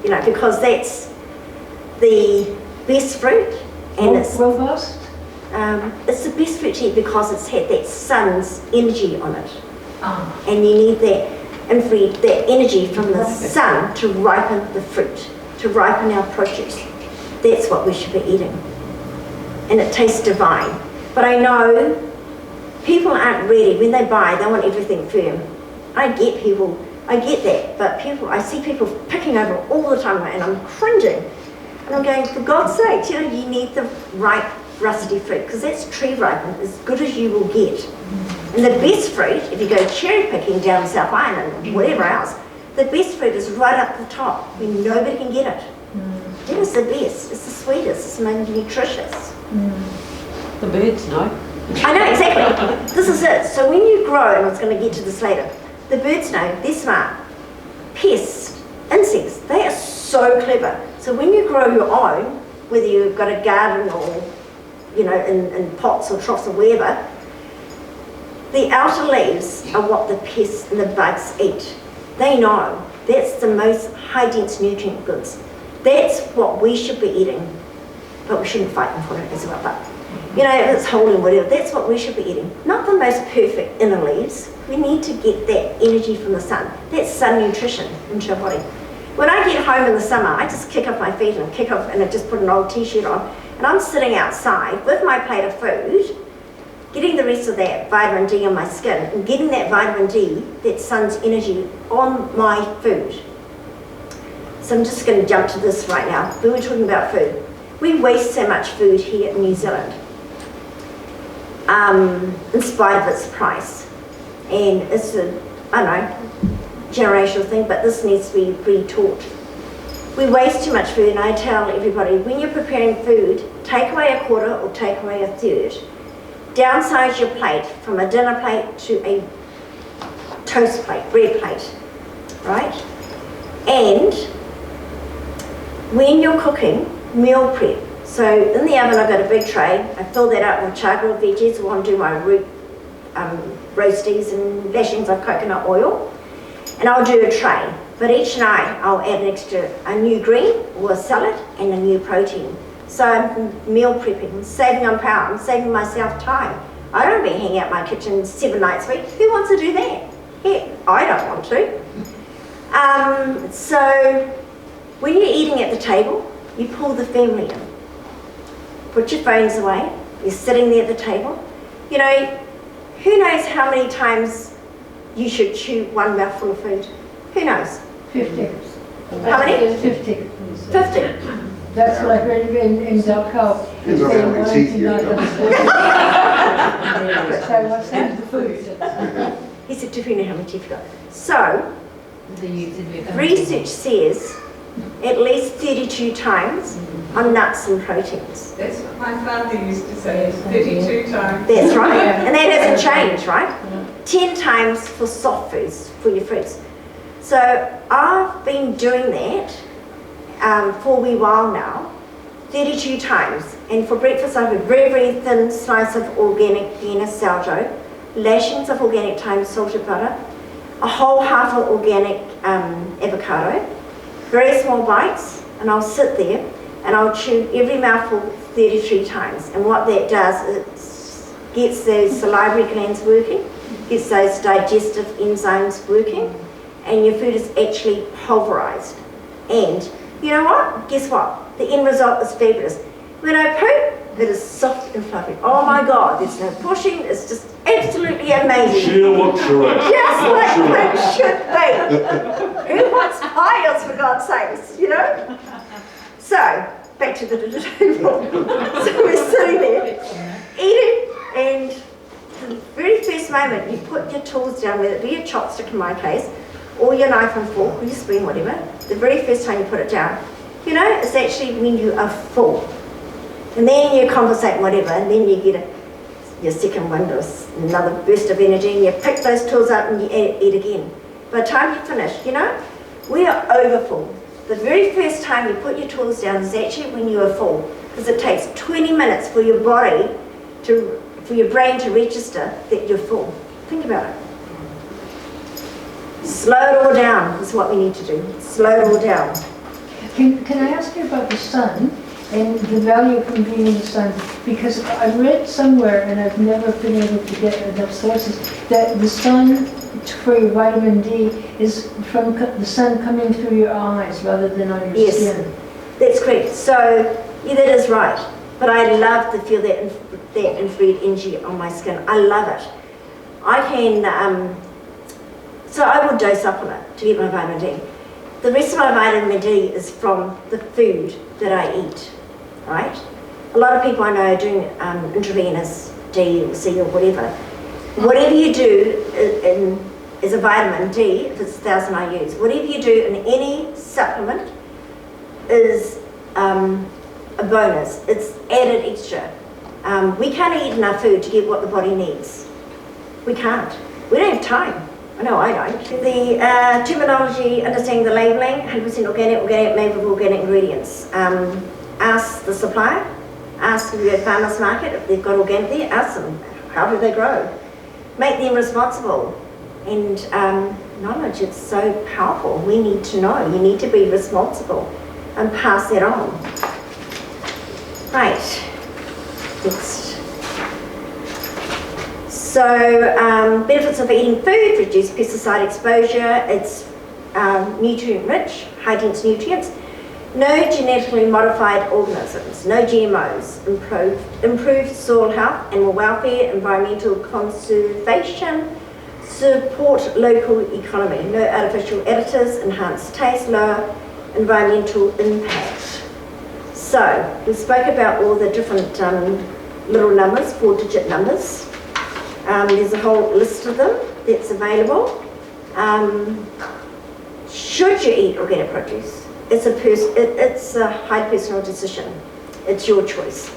you know, because that's the best fruit, and it's robust. It's the best fruit to eat because it's had that sun's energy on it, Ah. and you need that energy from the sun to ripen the fruit, to ripen our produce. That's what we should be eating, and it tastes divine. But I know people aren't ready. When they buy, they want everything firm. I get that, but I see people picking over it all the time, and I'm cringing. And I'm going, for God's sake, you know, you need the right rusty fruit, because that's tree ripened, as good as you will get. And the best fruit, if you go cherry picking down South Island or whatever else, the best fruit is right up the top, where nobody can get it. It is the best, it's the sweetest, it's the most nutritious. The birds know. I know, exactly. This is it. So when you grow, and I was going to get to this later, the birds know, they're smart. Pests, insects, they are so clever. So when you grow your own, whether you've got a garden or, you know, in pots or troughs or wherever, the outer leaves are what the pests and the bugs eat. They know. That's the most high dense nutrient goods. That's what we should be eating. But we shouldn't fight them for it as well. But, you know, if it's whole and whatever, that's what we should be eating. Not the most perfect inner leaves. We need to get that energy from the sun. That's sun nutrition into our body. When I get home in the summer, I just kick off my feet and I just put an old t-shirt on, and I'm sitting outside with my plate of food, getting the rest of that vitamin D on my skin, and getting that vitamin D, that sun's energy, on my food. So I'm just going to jump to this right now. When we're talking about food, we waste so much food here in New Zealand, in spite of its price. And it's a, I don't know, generational thing, but this needs to be re-taught. We waste too much food, and I tell everybody, when you're preparing food, take away a quarter or take away a third. Downsize your plate from a dinner plate to a toast plate, bread plate, right? And when you're cooking, meal prep. So in the oven I've got a big tray. I fill that up with char-grilled veggies. I want to do my root roasties and lashings of coconut oil. And I'll do a tray. But each night I'll add a new green or a salad and a new protein. So I'm meal prepping, saving on power, I'm saving myself time. I don't be hanging out in my kitchen 7 nights a week. Who wants to do that? Heck, I don't want to. So when you're eating at the table, you pull the family in. Put your phones away. You're sitting there at the table. You know, who knows how many times you should chew one mouthful of food? Who knows? 50. How many? 50. 50. That's what I heard in Dachau. Depends on how many teeth you have. So what's that? The food. He said, depending on how many teeth you got. So, research says at least 32 times on nuts and proteins. That's what my father used to say, 32 times. That's right. And that hasn't changed, right? 10 times for soft foods, for your fruits. So I've been doing that for a wee while now, 32 times. And for breakfast I have a very, very thin slice of organic Vienna sourdough, lashings of organic thyme salted butter, a whole half of organic avocado, very small bites, and I'll sit there and I'll chew every mouthful 33 times. And what that does is gets those salivary glands working, gets those digestive enzymes working, and your food is actually pulverized. And you know what? Guess what? The end result is fabulous. When I poop, it is soft and fluffy. Oh my God, there's no pushing, it's just absolutely amazing. Sheer luxury. Just like poop should be. Who wants piles, for God's sakes, you know? So, back to the dinner table. So we're sitting there, eating, and the very first moment you put your tools down, whether it be your chopstick in my case, or your knife and fork, or your spoon, whatever, the very first time you put it down, you know, it's actually when you are full. And then you conversate whatever, and then you get your second wind or another burst of energy, and you pick those tools up and you eat again. By the time you finish, you know, we are over full. The very first time you put your tools down is actually when you are full, because it takes 20 minutes for your body for your brain to register that you're full. Think about it. Slow it all down is what we need to do. Slow it all down. Can I ask you about the sun and the value from being in the sun? Because I read somewhere, and I've never been able to get enough sources, that the sun for your vitamin D is from the sun coming through your eyes rather than on your skin. That's correct. So, yeah, that is right. But I love to feel that infrared energy on my skin. I love it. I can, so I will dose up on it to get my vitamin D. The rest of my vitamin D is from the food that I eat, right? A lot of people I know are doing intravenous D or C or whatever. Whatever you do is a vitamin D, if it's 1,000 IUs, whatever you do in any supplement is a bonus. It's added extra. We can't eat enough food to get what the body needs. We can't. We don't have time. I know I don't. The terminology, understanding the labelling, 100% organic, made with organic ingredients. Ask the supplier, ask if you're at farmer's market, if they've got organic there, ask them, how do they grow? Make them responsible. And knowledge, it's so powerful. We need to know. You need to be responsible and pass that on. Right, next. So, benefits of eating food: reduce pesticide exposure, it's nutrient rich, high dense nutrients, no genetically modified organisms, no GMOs, improved soil health, animal welfare, environmental conservation, support local economy, no artificial additives, enhanced taste, lower environmental impact. So, we spoke about all the different little numbers, 4-digit numbers. There's a whole list of them that's available. Should you eat organic produce? It's a high personal decision. It's your choice.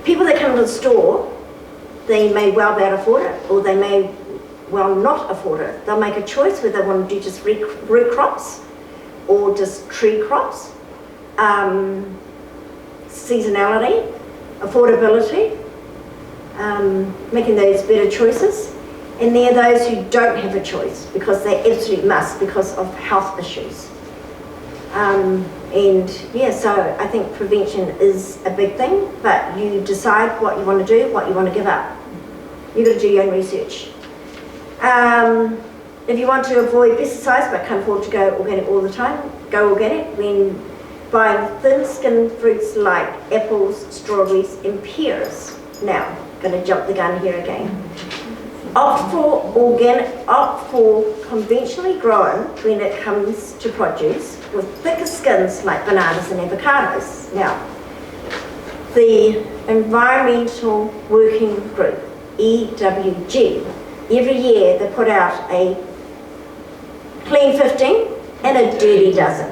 People that come to the store, they may well be able to afford it, or they may well not afford it. They'll make a choice whether they want to do just root crops or just tree crops. seasonality, affordability, making those better choices. And there are those who don't have a choice because they absolutely must because of health issues. And yeah, so I think prevention is a big thing, but you decide what you want to do, what you want to give up. You've got to do your own research. If you want to avoid pesticides but can't afford to go organic all the time, go organic. When buying thin-skinned fruits like apples, strawberries and pears. Now, going to jump the gun here again. Opt for organic, opt for conventionally grown when it comes to produce with thicker skins like bananas and avocados. Now, the Environmental Working Group, EWG, every year they put out a clean 15 and a dirty dozen,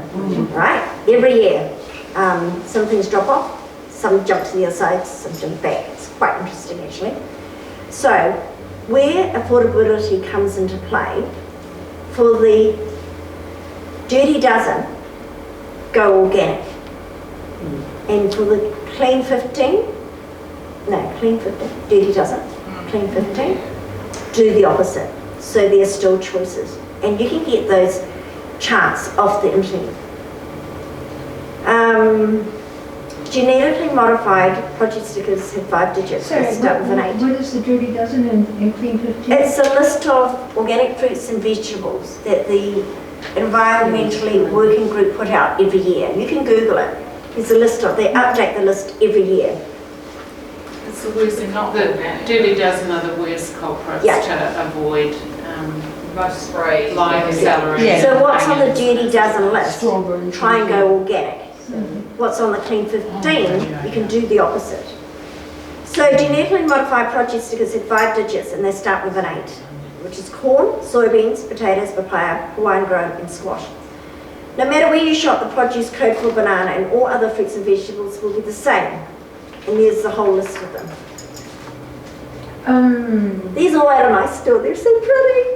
right? Every year. Some things drop off, some jump to the other side, some jump back. It's quite interesting actually. So, where affordability comes into play, for the dirty dozen, go organic. And for the clean 15, dirty dozen, clean 15, do the opposite. So there's still choices. And you can get those charts off the internet. Genetically modified produce stickers have 5 digits. Sorry, They start with an 8. what is the dirty dozen in clean 15? It's a list of organic fruits and vegetables that the Environmentally Working Group put out every year. You can Google it. There's a list of, they update the list every year. It's the worst, not the dirty dozen are the worst culprits to avoid. Most spray. Lime, celery. Yeah. So what's on the dirty dozen list? Strawberries. Try and go organic. What's on the clean 15, you can do the opposite. So genetically modified produce stickers have 5 digits and they start with an 8, which is corn, soybeans, potatoes, papaya, Hawaiian grown and squash. No matter where you shop, the produce code for banana and all other fruits and vegetables will be the same. And there's the whole list of them. These are all out of my store, they're so pretty.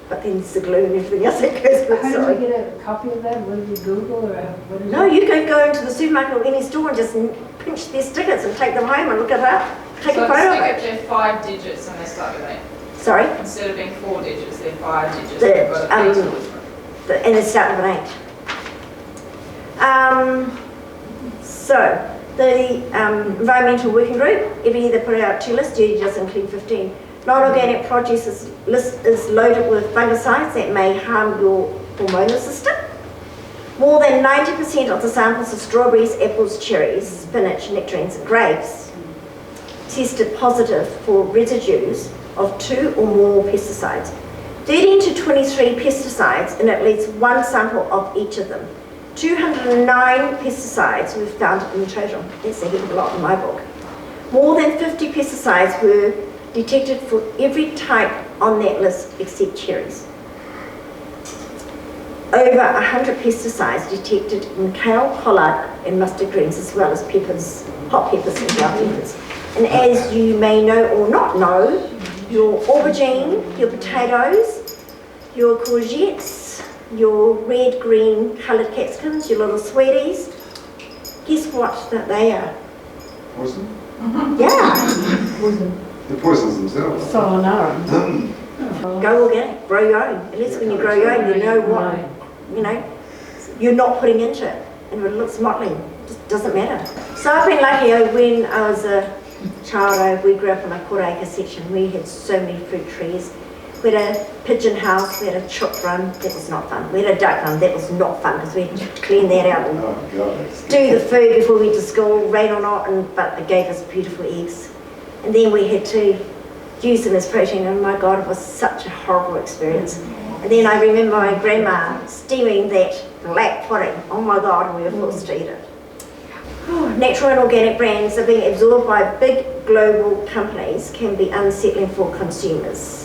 But then there's the glue and everything else that goes with How do it. we get a copy of that? What do we Google or what is No, it? you can go into the supermarket or any store and just pinch their stickers and take them home and look it up. Take So a the photo of sticker, it. they're 5 digits and they start with 8. Sorry? Instead of being 4 digits, they're 5 digits. The, They've got a 8 towards them. And they start with an 8. So, the Environmental Working Group, every year they put out 2 lists, dirty dozen, clean 15. Non-organic produce list is loaded with fungicides that may harm your hormonal system. More than 90% of the samples of strawberries, apples, cherries, spinach, nectarines and grapes tested positive for residues of 2 or more pesticides. 13 to 23 pesticides in at least 1 sample of each of them. 209 pesticides were found in total. That's a heck of a lot in my book. More than 50 pesticides were detected for every type on that list except cherries. Over 100 pesticides detected in kale, collard and mustard greens as well as peppers, hot peppers and bell peppers. And as you may know or not know, your aubergine, your potatoes, your courgettes, your red, green coloured capsicums, your little sweeties, guess what that they are? Poison? Yeah. The poisons themselves. Sayonara. Go organic, grow your own. At least when you grow your own, you know what, you know, you're not putting into it. And if it looks motley, it just doesn't matter. So I've been lucky. When I was a child, we grew up in a quarter-acre section. We had so many fruit trees. We had a pigeon house, we had a chook run. That was not fun. We had a duck run. That was not fun because we had to clean that out and Oh, God. do the food before we went to school, rain or not, but it gave us beautiful eggs. And then we had to use them as protein, and my God, it was such a horrible experience. And then I remember my grandma steaming that black pudding. Oh my God, and we were forced to eat it. Natural and organic brands are being absorbed by big global companies can be unsettling for consumers.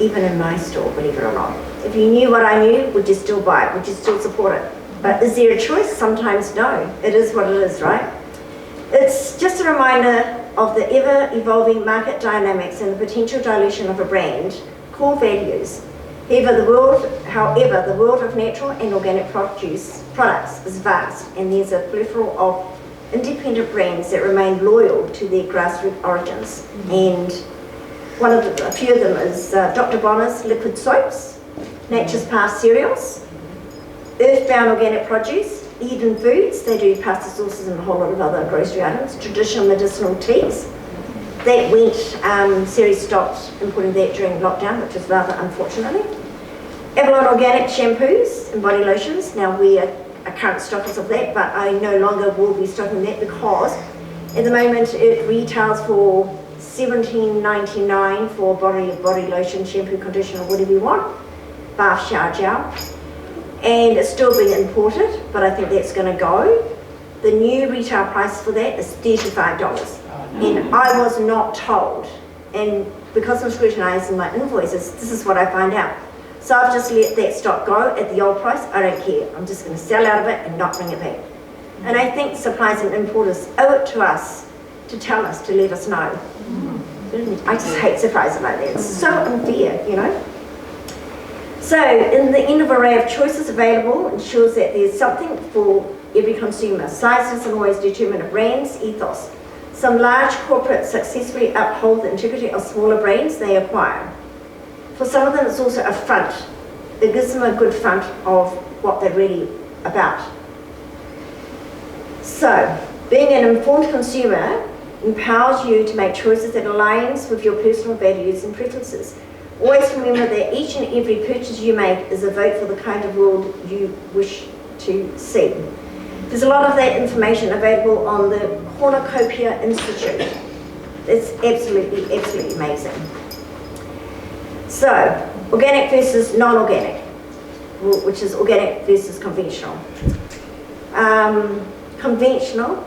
Even in my store, believe it or not. If you knew what I knew, would you still buy it? Would you still support it? But is there a choice? Sometimes no. It is what it is, right? It's just a reminder of the ever-evolving market dynamics and the potential dilution of a brand, core values. However, the world of natural and organic products is vast, and there's a plethora of independent brands that remain loyal to their grassroots origins. And a few of them is Dr. Bonner's liquid soaps, Nature's Path cereals, Earthbound Organic Produce, Eden Foods, they do pasta sauces and a whole lot of other grocery items, traditional medicinal teas. That went, Ceres stopped importing that during lockdown, which was rather unfortunately. Avalon Organic shampoos and body lotions. Now we are current stockers of that, but I no longer will be stocking that because at the moment it retails for $17.99 for body lotion, shampoo, conditioner, whatever you want, bath shower gel. And it's still being imported, but I think that's going to go. The new retail price for that is $35. And I was not told, and because I'm scrutinising my invoices, this is what I find out. So I've just let that stock go at the old price. I don't care. I'm just going to sell out of it and not bring it back. And I think suppliers and importers owe it to us to tell us, to let us know. I just hate surprises like that. It's so unfair, you know. So in the end of array of choices available ensures that there's something for every consumer. Size doesn't always determine a brand's ethos. Some large corporates successfully uphold the integrity of smaller brands they acquire. For some of them, it's also a front. It gives them a good front of what they're really about. So, being an informed consumer empowers you to make choices that aligns with your personal values and preferences. Always remember that each and every purchase you make is a vote for the kind of world you wish to see. There's a lot of that information available on the Cornucopia Institute. It's absolutely, absolutely amazing. So, organic versus non-organic, which is organic versus conventional. Conventional,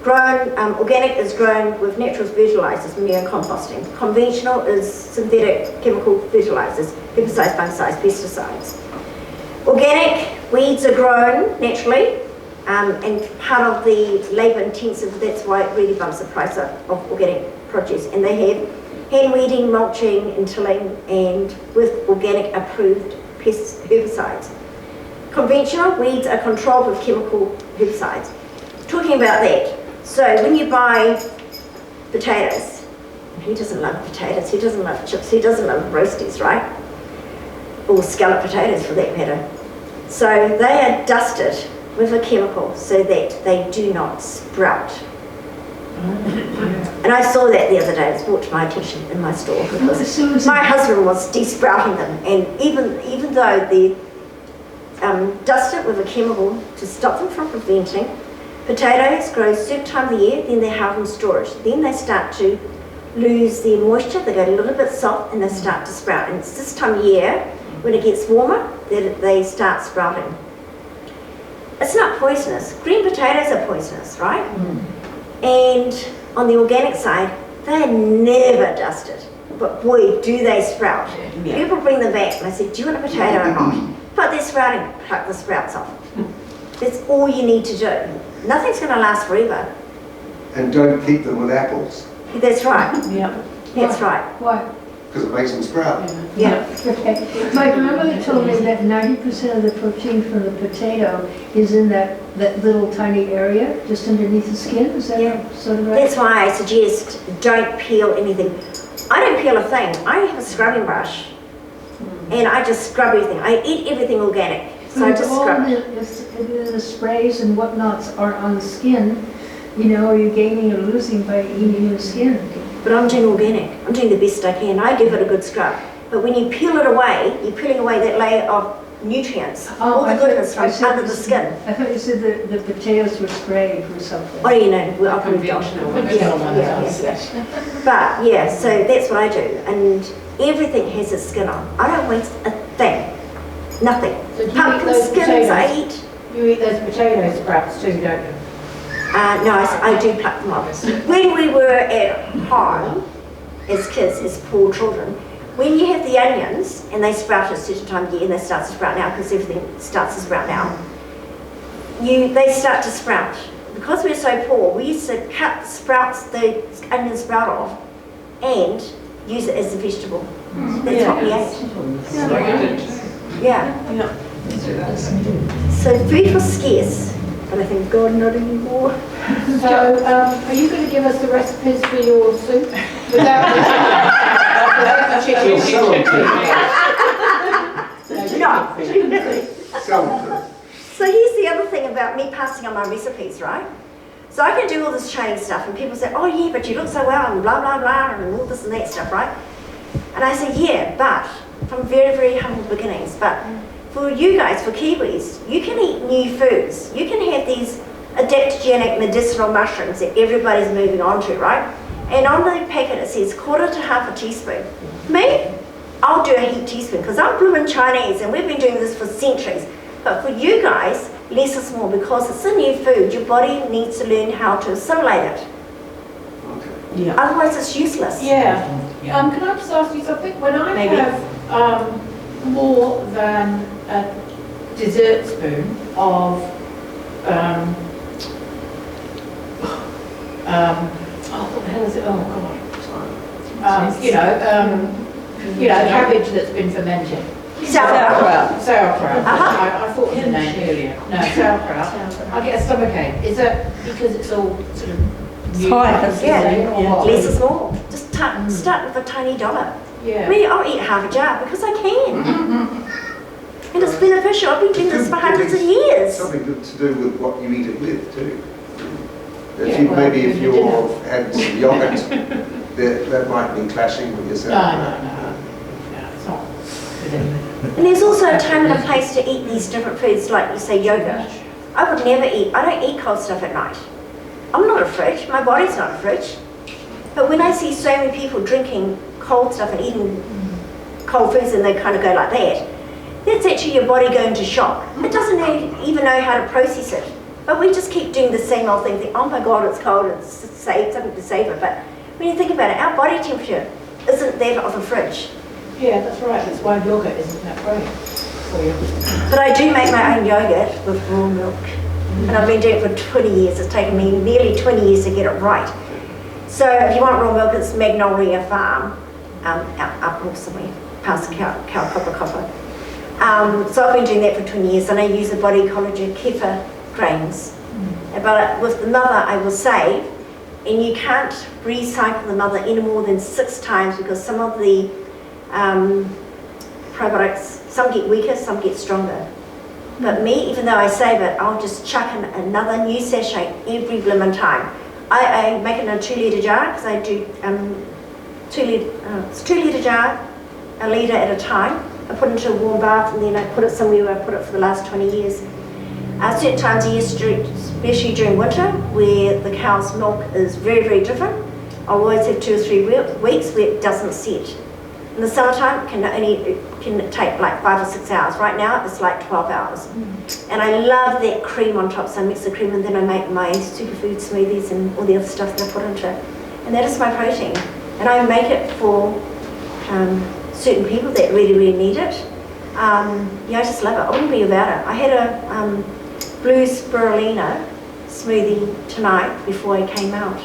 organic is grown with natural fertilizers, manure and composting. Conventional is synthetic chemical fertilizers, herbicides, fungicides, pesticides. Organic, weeds are grown naturally, and part of the labour intensive, that's why it really bumps the price up of organic produce. And they have hand weeding, mulching and tilling, and with organic approved herbicides. Conventional, weeds are controlled with chemical herbicides. Talking about that, so when you buy potatoes, who doesn't love potatoes, who doesn't love chips, who doesn't love roasties, right? Or scallop potatoes for that matter. So they are dusted with a chemical so that they do not sprout. And I saw that the other day, it was brought to my attention in my store because my husband was de-sprouting them, and even though they dust it with a chemical to stop them from preventing, potatoes grow a certain time of the year, then they're held in storage. Then they start to lose their moisture, they get a little bit soft and they start to sprout. And it's this time of year, when it gets warmer, that they start sprouting. It's not poisonous. Green potatoes are poisonous, right? And on the organic side, they're never dusted. But boy, do they sprout. People bring them back and I say, do you want a potato or not? But they're sprouting, pluck the sprouts off. That's all you need to do. Nothing's going to last forever. And don't keep them with apples, That's right. Yeah. That's right. Why? because it makes them sprout. Yeah. Okay. My grandmother told me that 90% of the protein from the potato is in that little tiny area just underneath the skin. Is that sort of right? That's why I suggest don't peel anything. I don't peel a thing. I have a scrubbing brush and I just scrub everything. I eat everything organic. So I just scrub it. The sprays and whatnots are on the skin. You know, are you gaining or losing by eating the skin? But I'm doing organic. I'm doing the best I can. I give it a good scrub. But when you peel it away, you're peeling away that layer of nutrients, all the goodness from under the skin. I thought you said the potatoes were sprayed or something. Oh, you know, well, I've moved on. But yeah, so that's what I do. And everything has its skin on. I don't waste a thing. Nothing. So do you eat Pumpkin those skins potatoes? I eat. You eat those potato sprouts too, don't you? No, I do pluck them off. When we were at home, as kids, as poor children, when you have the onions, and they sprout at a certain time of year, and they start to sprout now, because everything starts to sprout now, they start to sprout. Because we're so poor, we used to cut the onion sprout off, and use it as a vegetable. That's what we ate. Yeah. So food was scarce, But I think, God, not anymore. So, are you going to give us the recipes for your soup? Without the chicken? You'll sell them to No. Sell them to So here's the other thing about me passing on my recipes, right? So I can do all this Chinese stuff and people say, oh yeah, but you look so well and blah, blah, blah, and all this and that stuff, right? And I say, yeah, but from very, very humble beginnings. But for you guys, for Kiwis, you can eat new foods. You can have these adaptogenic medicinal mushrooms that everybody's moving on to, right? And on the packet it says 1/4 to 1/2 teaspoon. Me, I'll do a heap teaspoon because I'm blooming Chinese and we've been doing this for centuries. But for you guys, less is more because it's a new food. Your body needs to learn how to assimilate it. Yeah. Otherwise it's useless. Yeah. Can I just ask you something? When I Maybe. have more than a dessert spoon of what the hell is it? Oh God. Cabbage that's been fermented. Sauerkraut. Sauerkraut. Uh-huh. I thought of the name earlier. No, sauerkraut. I get a stomachache. Is that because it's all sort of new? Yeah, less is more. Just start with a tiny dollop. Yeah. Me, I'll eat half a jar because I can. And it's beneficial. I've been doing this for hundreds of years. Something good to do with what you eat it with too. Yeah, well, Maybe if you you've had some yogurt, that might be clashing with yourself. No, it's not. And there's also a time and a place to eat these different foods, like you say yogurt. I would never eat, I don't eat cold stuff at night. I'm not a fridge, my body's not a fridge. But when I see so many people drinking cold stuff and eating cold foods and they kind of go like that, that's actually your body going to shock. It doesn't even know how to process it. But we just keep doing the same old thing, think, oh my God, it's cold, it's safe, something to save it. But when you think about it, our body temperature isn't that of a fridge. Yeah, that's right. That's why yogurt isn't that great for you. But I do make my own yogurt with raw milk. And I've been doing it for 20 years. It's taken me nearly 20 years to get it right. So if you want raw milk, it's Magnolia Farm, up north somewhere, past Copper. So I've been doing that for 20 years, and I use the body collagen kefir grains. But with the mother, I will say, and you can't recycle the mother any more than 6 times because some of the probiotics, some get weaker, some get stronger. But me, even though I save it, I'll just chuck in another new sachet every blimmin' time. I make it in a 2-litre jar because I do 2-litre jar, a litre at a time. I put it into a warm bath and then I put it somewhere where I put it for the last 20 years. Certain times a year, especially during winter, where the cow's milk is very, very different, I'll always have 2 or 3 weeks where it doesn't set. In the summertime, it can take like 5 or 6 hours. Right now, it's like 12 hours. And I love that cream on top, so I mix the cream and then I make my superfood smoothies and all the other stuff that I put into it. And that is my protein. And I make it for certain people that really, really need it. I just love it. I wouldn't be without it. I had a blue spirulina smoothie tonight before I came out.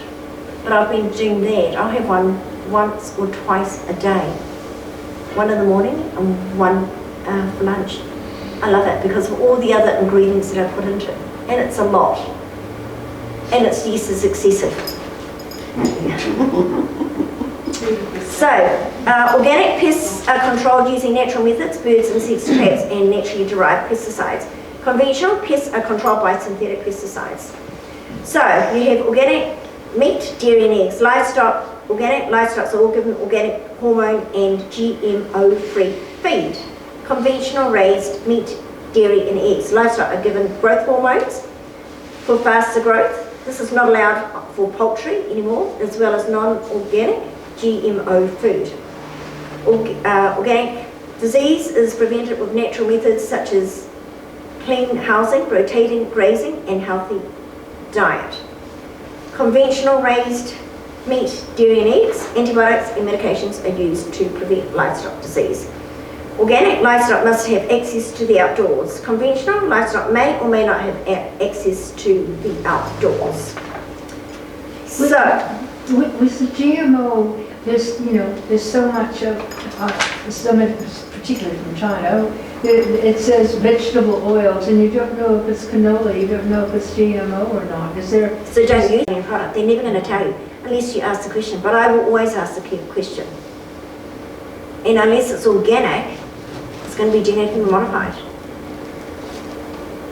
But I've been doing that. I'll have one once or twice a day. One in the morning and one for lunch. I love it because of all the other ingredients that I put into it. And it's a lot. And its use is excessive. So, organic pests are controlled using natural methods, birds, insects, traps, and naturally derived pesticides. Conventional pests are controlled by synthetic pesticides. So, you have organic meat, dairy, and eggs. Livestock, organic livestock are all given organic hormone and GMO-free feed. Conventional raised meat, dairy, and eggs. Livestock are given growth hormones for faster growth. This is not allowed for poultry anymore, as well as non-organic GMO food. Organic disease is prevented with natural methods such as clean housing, rotating grazing, and healthy diet. Conventional raised meat, dairy, and eggs, antibiotics and medications are used to prevent livestock disease. Organic livestock must have access to the outdoors. Conventional livestock may or may not have access to the outdoors. So, with the GMO, there's so much of, particularly from China, it says vegetable oils, and you don't know if it's canola, you don't know if it's GMO or not. Is there? So don't use any product. They're never going to tell you unless you ask the question. But I will always ask the question. And unless it's organic, it's going to be genetically modified.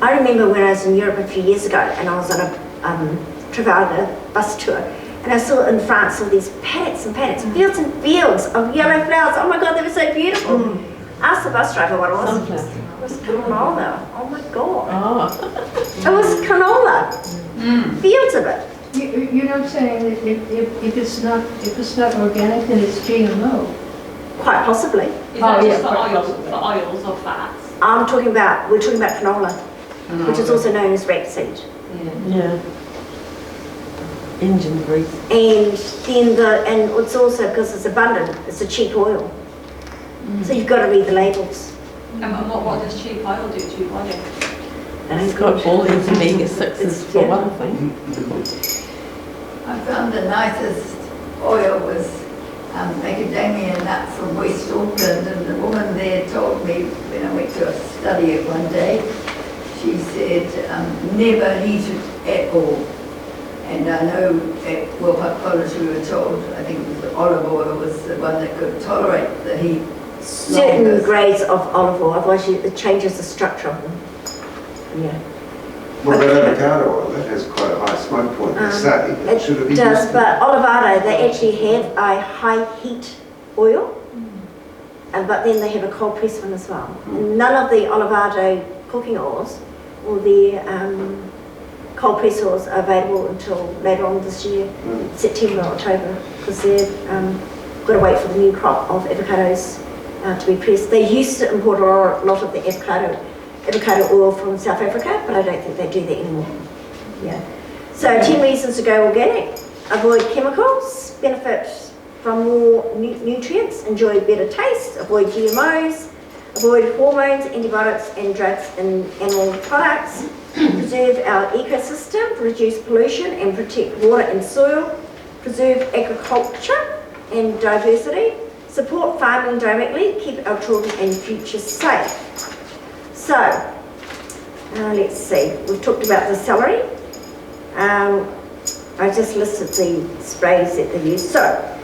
I remember when I was in Europe a few years ago, and I was on a Trafalgar bus tour, and I saw in France all these paddocks and paddocks, fields and fields of yellow flowers. Oh my God, they were so beautiful. Asked the bus driver what it was. It was canola. Oh my God. It was canola. Fields of it. You're not saying that if it's not organic, then it's GMO. Quite possibly. Is that just for oils or fats? We're talking about canola, which is also known as rapeseed. Yeah. Engine grease. And then it's also because it's abundant, it's a cheap oil. So you've got to read the labels. And what does cheap oil do to your body? And It's got all these omega-6s for one thing. I found the nicest oil was macadamia nut from West Auckland, and the woman there told me when I went to study it one day, she said never heat it at all. And I know at World College we were told, I think it was the olive oil was the one that could tolerate the heat. certain grades of olive oil, otherwise it changes the structure of them. Yeah. What about avocado oil? That has quite a high smoke point, they say. Should it be does, used? but olivado, they actually have a high heat oil, but then they have a cold press one as well. And none of the olivado cooking oils or the cold press oils are available until later on this year, September, October, because they've got to wait for the new crop of avocados to be pressed. They used to import a lot of the avocado oil from South Africa, but I don't think they do that anymore. Yeah. So 10 reasons to go organic: avoid chemicals, benefit from more nutrients, enjoy better taste, avoid GMOs, avoid hormones, antibiotics and drugs in animal products, preserve our ecosystem, reduce pollution and protect water and soil, preserve agriculture and diversity, support farming directly, keep our children and future safe. So, let's see, we've talked about the celery. I just listed the sprays that they use. So,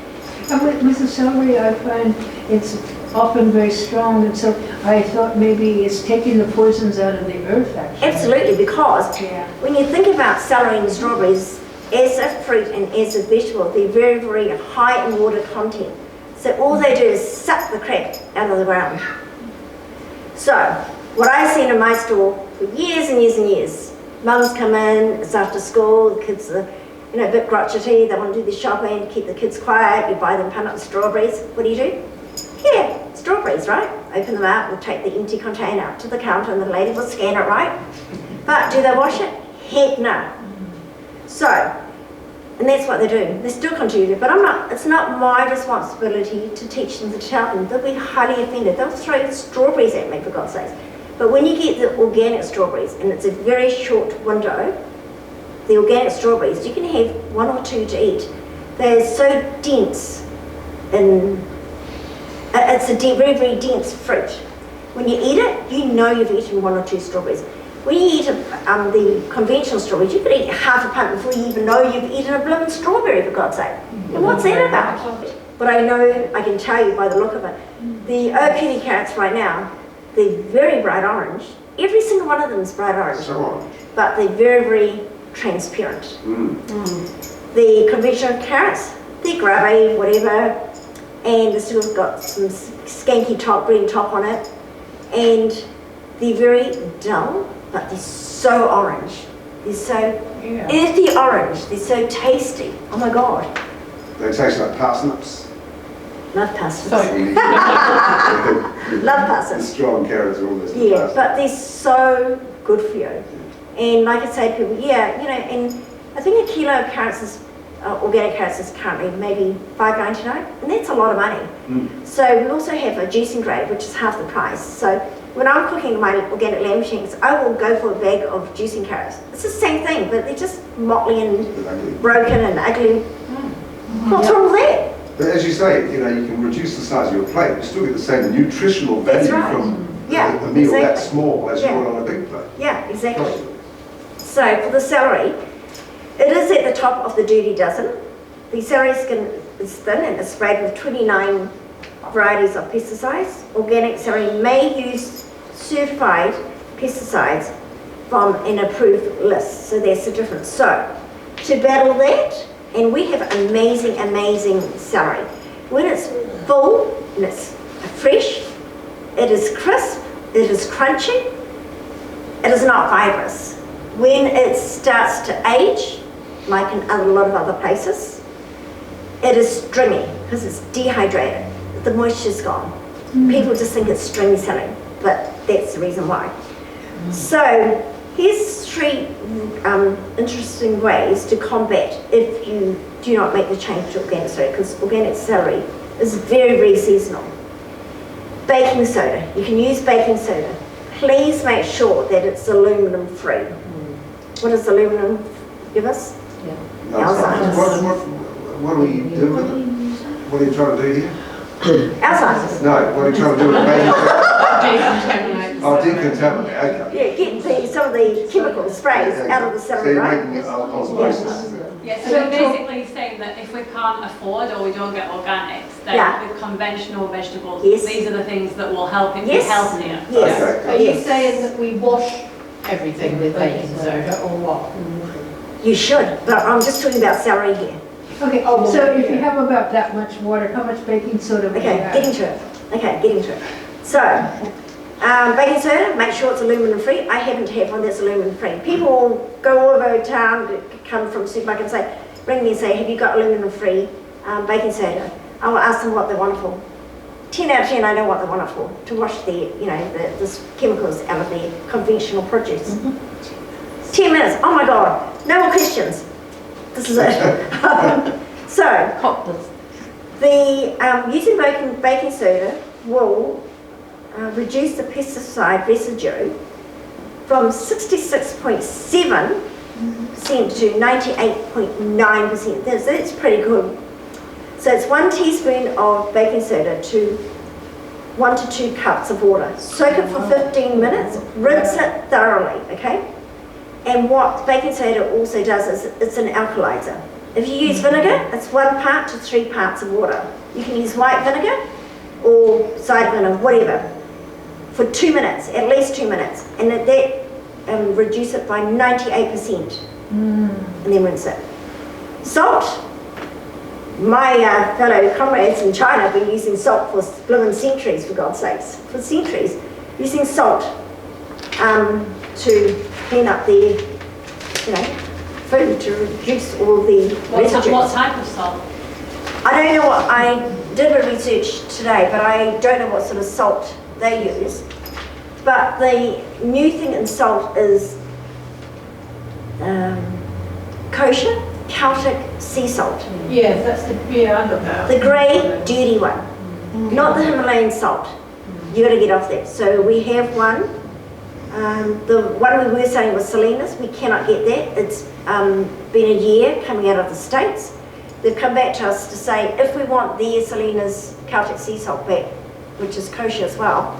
with the celery, I find it's often very strong, and so I thought maybe it's taking the poisons out of the earth, actually. absolutely, because when you think about celery and strawberries, as a fruit and as a vegetable, they're very, very high in water content. So all they do is suck the crap out of the ground. So, what I've seen in my store for years and years and years, mums come in, it's after school, the kids are a bit crotchety, they want to do the shopping, keep the kids quiet, you buy them punnet strawberries. What do? Here, strawberries, right? Open them out, we'll take the empty container out to the counter and the lady will scan it, right? But do they wash it? Heck no. So, and that's what they're doing. They still continue to, but it's not my responsibility to teach them, to tell them. They'll be highly offended. They'll throw strawberries at me, for God's sakes. But when you get the organic strawberries, and it's a very short window, the organic strawberries, you can have one or two to eat. They're so dense, and it's a very, very dense fruit. When you eat it, you know you've eaten one or two strawberries. When you eat the conventional strawberries, you could eat half a pint before you even know you've eaten a blooming strawberry, for God's sake. And what's that about? But I know, I can tell you by the look of it, the Okini carrots right now, they're very bright orange. Every single one of them is bright orange. So orange. But they're very, very transparent. The conventional carrots, they're grubby, whatever, and they've still got some skanky green top on it, and they're very dull, but they're so orange. They're so earthy orange. They're so tasty. Oh my God. They taste like parsnips. Love parsnips. Love Love parsnips. Strong carrots are all this. Yeah, but they're so good for you. And like I say to people, and I think a kilo of carrots is, organic carrots is currently maybe $5.99, and that's a lot of money. So we also have a juicing grade, which is half the price. So when I'm cooking my organic lamb shanks, I will go for a bag of juicing carrots. It's the same thing, but they're just motley and broken and ugly. What's wrong with that? But as you say, you can reduce the size of your plate, you still get the same nutritional value from the meal that Exactly. small as Yeah. you would on a big plate. Yeah, exactly. So for the celery, it is at the top of the dirty dozen. The celery skin is thin and is sprayed with 29 varieties of pesticides. Organic celery may use certified pesticides from an approved list. So that's the difference. So to battle that, and we have amazing, amazing celery. When it's full and it's fresh, it is crisp, it is crunchy, it is not fibrous. When it starts to age, like in a lot of other places, it is stringy because it's dehydrated. The moisture's gone. People just think it's stringy celery, but that's the reason why. So here's 3 interesting ways to combat if you do not make the change to organic celery, because organic celery is very, very seasonal. Baking soda. You can use baking soda. Please make sure that it's aluminum free. What does aluminum give us? No, Alzheimer's. what do we do with it? What are you trying to do here? Alzheimer's. No, what are you trying to do with the baking soda? Decontaminate. Oh, decontaminate, okay. Yeah, get some of the chemical sprays out of the So celery, you're right? making it osmosis. Yeah, so we're basically saying that if we can't afford or we don't get organics, then Yeah. with conventional vegetables, Yes. these are the things that will help it be Yes. healthier. Yes. Okay. Are you Yes. saying that we wash everything with baking soda or what? You should, but I'm just talking about celery here. Okay, Oh, so if you yeah. have about that much water, how much baking soda would you Okay, add? getting to it. Okay, getting to it. So, baking soda, make sure it's aluminum free. I happen to have one that's aluminum free. People go all over town, come from supermarket and say, ring me and say, have you got aluminum free baking soda? I will ask them what they want it for. 10 out of 10, I know what they want it for. To wash the chemicals out of their conventional produce. 10 minutes, oh my God, no more questions. This is it. So, Cop this. using baking soda will reduce the pesticide residue from 66.7% to 98.9%. That's pretty good. So it's 1 teaspoon of baking soda to 1 to 2 cups of water. Soak it for 15 minutes, rinse it thoroughly, okay? And what baking soda also does is it's an alkalizer. If you use vinegar, it's 1 part to 3 parts of water. You can use white vinegar or cider vinegar, whatever, for 2 minutes, at least 2 minutes. And that reduce it by 98%. And then rinse it. Salt. My fellow comrades in China have been using salt for blooming centuries, for God's sakes. For centuries. Using salt to clean up their, food, to reduce all the residues. What type of salt? I don't know what, I did a research today, but I don't know what sort of salt they use. But the new thing in salt is kosher Celtic sea salt. Yes, that's the, I know that. The grey, dirty one. Not the Himalayan salt. You got to get off that. So we have one. The one we were saying was Salinas. We cannot get that. It's been a year coming out of the States. They've come back to us to say if we want their Salinas Celtic sea salt back, which is kosher as well,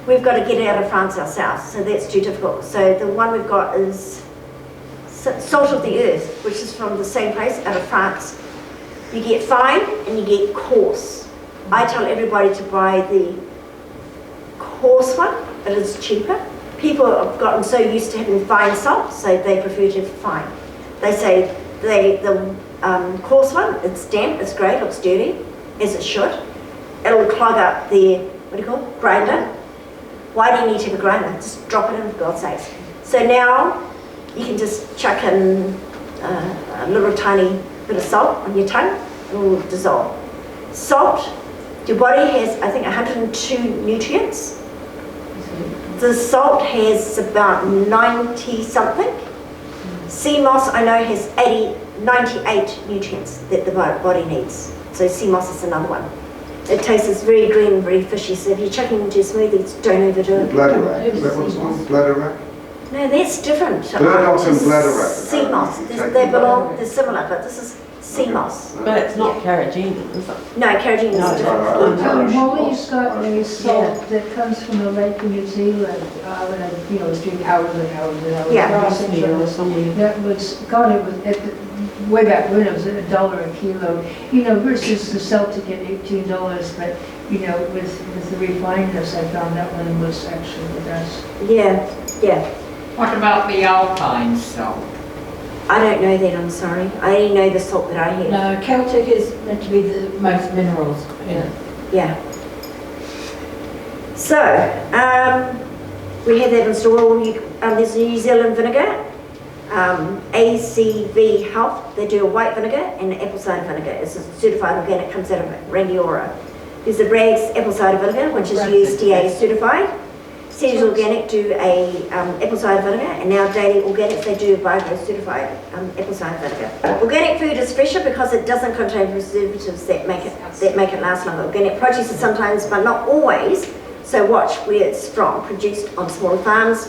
we've got to get it out of France ourselves. So that's too difficult. So the one we've got is Salt of the Earth, which is from the same place, out of France. You get fine and you get coarse. I tell everybody to buy the coarse one, it is cheaper. People have gotten so used to having fine salt, so they prefer to have fine. They say the coarse one, it's damp, it's grey, looks dirty, as it should. It'll clog up the, grinder. Why do you need to have a grinder? Just drop it in, for God's sakes. So now, you can just chuck in a little tiny bit of salt on your tongue, it will dissolve. Salt, your body has, I think, 102 nutrients. The salt has about 90 something. Sea moss, I know, has 98 nutrients that the body needs. So sea moss is another one. It tastes very green and very fishy, so if you're chucking into your smoothies, don't overdo it. Bladderwrack, is that what it's called? Bladderwrack? No, that's different. Burdocks and bladderwrack. Sea moss, they belong, they're similar, but this is sea moss. But it's not carrageenan, is it? No, carrageenan is No. different. Molly's got a salt that comes from a lake in New Zealand, and I, drink hours and hours and hours. Yeah. Bosnia or somewhere. That was, God, it was, way back when it was $1 a kilo, versus the Celtic at $18, but, with the refinedness, I found that one was actually the best. Yeah, yeah. What about the alpine salt? I don't know that, I'm sorry. I only know the salt that I have. No, Celtic is meant to be the most minerals. Yeah. So, we have that in store. There's New Zealand vinegar, ACV Health. They do a white vinegar and an apple cider vinegar. It's a certified organic, comes out of Rangiora. There's the Bragg's apple cider vinegar, which is USDA certified. Ceres Organic do a apple cider vinegar, and now Daily Organics, they do a Bio-Gro certified apple cider vinegar. Organic food is fresher because it doesn't contain preservatives that make it last longer. Organic produce is sometimes, but not always, so watch where it's from, produced on smaller farms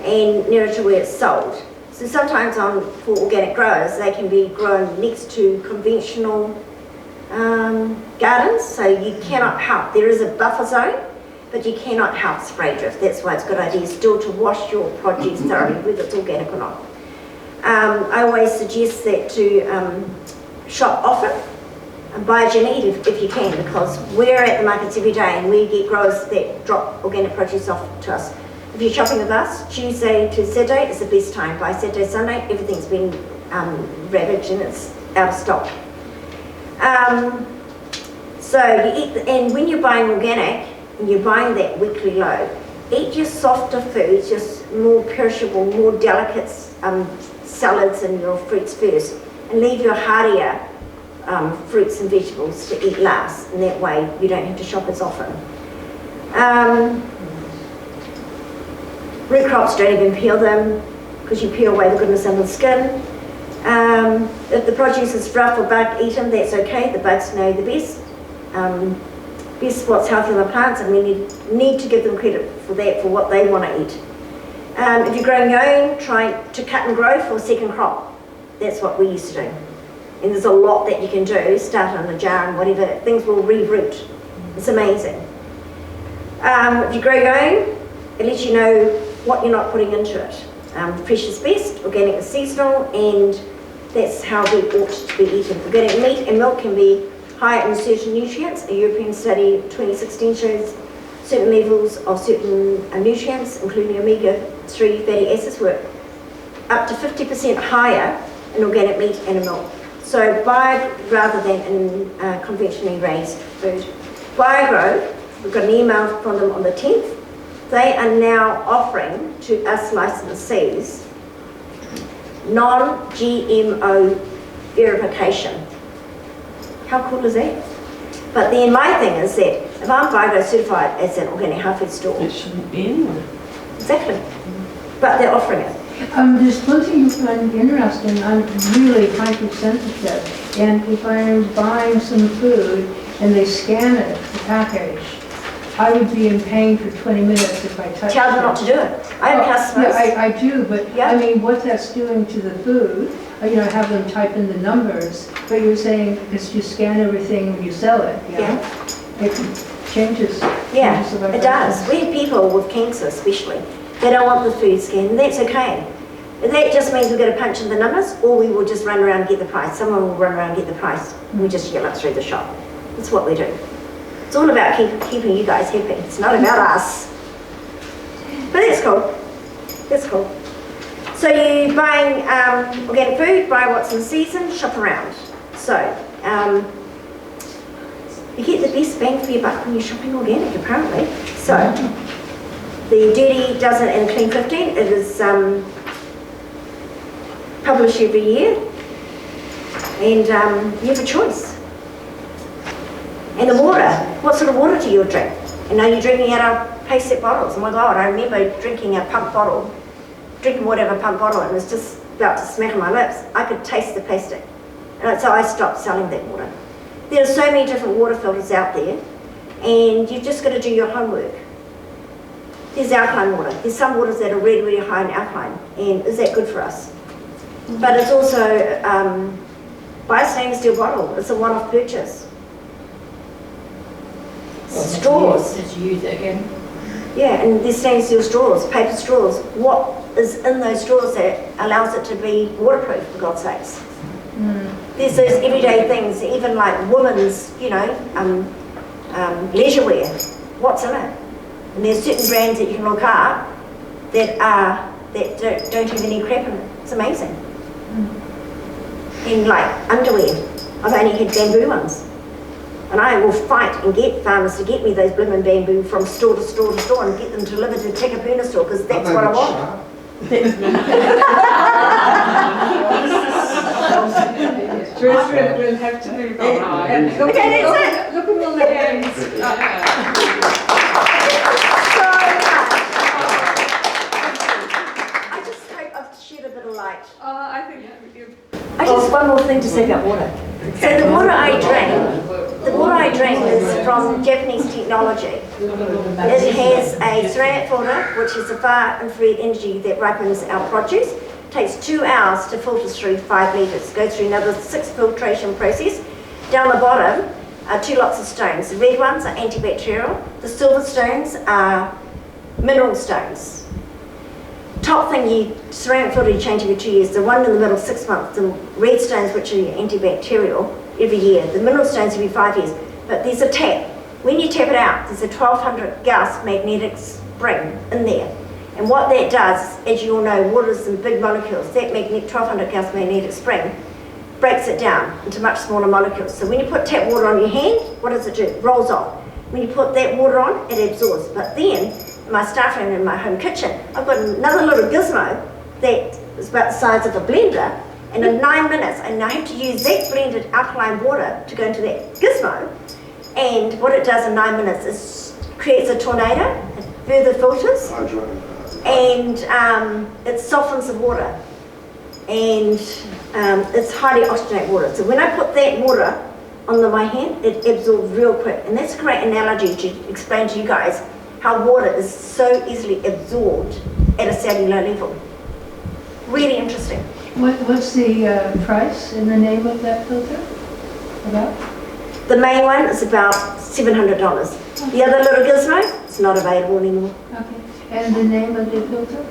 and nearer to where it's sold. So sometimes for organic growers, they can be grown next to conventional gardens, so you cannot help. There is a buffer zone, but you cannot help spray drift. That's why it's a good idea still to wash your produce thoroughly, whether it's organic or not. I always suggest that to shop often and buy what you need if you can, because we're at the markets every day and we get growers that drop organic produce off to us. If you're shopping with us, Tuesday to Saturday is the best time. By Saturday, Sunday, everything's been ravaged and it's out of stock. So you eat, and when you're buying organic, and you're buying that weekly load, eat your softer foods, just more perishable, more delicate salads and your fruits first, and leave your hardier fruits and vegetables to eat last, and that way you don't have to shop as often. Root crops, don't even peel them, because you peel away the goodness under the skin. If the produce is rough or bug eaten, that's okay, the bugs know the best. Best what's healthy on the plants, and we need to give them credit for that, for what they want to eat. If you're growing your own, try to cut and grow for a second crop. That's what we used to do. And there's a lot that you can do, start in a jar and whatever, things will re-root. It's amazing. If you grow your own, it lets you know what you're not putting into it. Fresh is best, organic is seasonal, and that's how we ought to be eaten. Organic meat and milk can be higher in certain nutrients. A European study 2016 shows certain levels of certain nutrients, including omega-3 fatty acids, were up to 50% higher in organic meat and in milk. So buy rather than in conventionally raised food. Bio-Gro, we've got an email from them on the 10th. They are now offering to us licensees non-GMO verification. How cool is that? But then my thing is that if I'm Bio-Gro certified as an organic health food store, It shouldn't be anywhere. exactly. But they're offering it. There's plenty you find interesting. I'm really hypersensitive, and if I'm buying some food and they scan it, the package, I would be in pain for 20 minutes if I touched it. Tell them not to do it. I have customers. Yeah, I do, but Yeah. I mean, what that's doing to the food, have them type in the numbers, but you're saying it's you scan everything when you sell it, Yeah. It changes. Yeah, changes the it does. vibration. We have people with cancer especially, they don't want the food scan, and that's okay. That just means we've got to punch in the numbers, or we will just run around and get the price. Someone will run around and get the price, and we just yell it through the shop. That's what we do. It's all about keeping you guys happy. It's not about us. But that's cool. That's cool. So you're buying organic food, buy what's in season, shop around. So you get the best bang for your buck when you're shopping organic, apparently. So the Dirty Dozen and Clean 15, it is published every year, and you have a choice. And the water, what sort of water do you drink? And are you drinking out of plastic bottles? Oh my God, I remember drinking a pump bottle, drinking water out of a pump bottle, and it was just about to smack on my lips. I could taste the plastic. And so I stopped selling that water. There are so many different water filters out there, and you've just got to do your homework. There's alkaline water. There's some waters that are really, really high in alkaline, and is that good for us? But it's also Buy a stainless steel bottle. It's a one-off purchase. Straws. Just use it again. Yeah, and there's stainless steel straws, paper straws. What is in those straws that allows it to be waterproof, for God's sakes? There's those everyday things, even like women's, leisure wear. What's in it? And there's certain brands that you can look up that don't have any crap in it. It's amazing. And like underwear, I've only had bamboo ones. And I will fight and get farmers to get me those blooming bamboo from store to store to store and get them delivered to Takapuna store because that's what I want. Joyce will have to move on. And look, Okay, that's it. look at all the hands. I just hope I've shed a bit of light. I think you've... I just one more thing to say about water. So the water I drink is from Japanese technology. It has a ceramic filter, which is a far infrared energy that ripens our produce. It takes 2 hours to filter through 5 litres. Goes through another 6 filtration process. Down the bottom are 2 lots of stones. The red ones are antibacterial. The silver stones are mineral stones. Top thing, you ceramic filter you change every 2 years. The one in the middle, 6 months. The red stones, which are antibacterial, every year. The mineral stones every 5 years. But there's a tap. When you tap it out, there's a 1200 Gauss magnetic spring in there. And what that does, as you all know, water is in big molecules. That 1200 Gauss magnetic spring breaks it down into much smaller molecules. So when you put tap water on your hand, what does it do? It rolls off. When you put that water on, it absorbs. But then, in my staff room in my home kitchen, I've got another little gizmo that is about the size of a blender, and in 9 minutes, and I have to use that blended alkaline water to go into that gizmo, and what it does in 9 minutes is creates a tornado, it further filters, and it softens the water, and it's highly oxygenated water. So when I put that water on my hand, it absorbs real quick, and that's a great analogy to explain to you guys how water is so easily absorbed at a cellular level. Really interesting. What's the price and the name of that filter? About? The main one is about $700. The other little gizmo, it's not available anymore. Okay. And the name of the filter?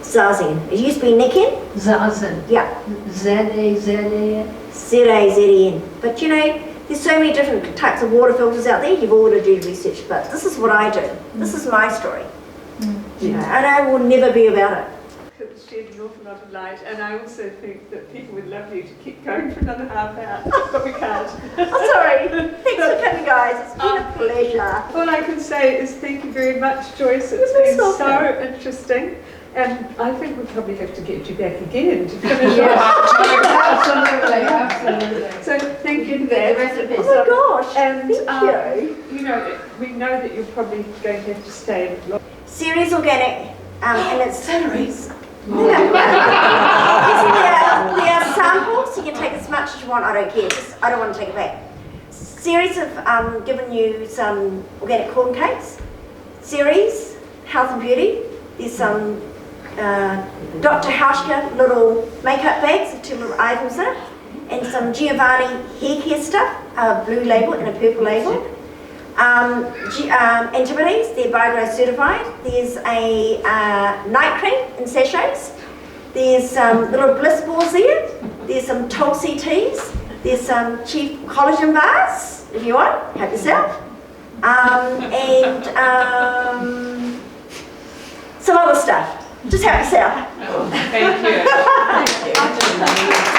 Zazen. It used to be Nikken. Zazen. Yeah. Z-A-Z-A-N. Z-A-Z-E-N. But you know, there's so many different types of water filters out there. You've all got to do research, but this is what I do. This is my story. You know, and I will never be about it. It's shed an awful lot of light, and I also think that people would love you to keep going for another half hour, but we can't. Oh, sorry. Thanks for coming, guys. It's been a pleasure. All I can say is thank you very much, Joyce. It's been so interesting, and I think we'll probably have to get you back again to finish off. Absolutely. So thank you for that. Oh my gosh. And Thank you. you know, we know that you're probably going to have to stay. Ceres Organic, and it's Salaries. there are samples. You can take as much as you want. I don't care. I don't want to take it back. Ceres have given you some organic corn cakes. Ceres Health and Beauty. There's some Dr. Hauschka little makeup bags with 2 little items in it, and some Giovanni hair care stuff, a blue label and a purple label. Antibodies, they're Bio-Gro certified. There's a night cream in sachets. There's some little bliss balls there. There's some Tulsi teas. There's some cheap collagen bars, if you want, help yourself. And some other stuff. Just help yourself. Thank you. Thank you.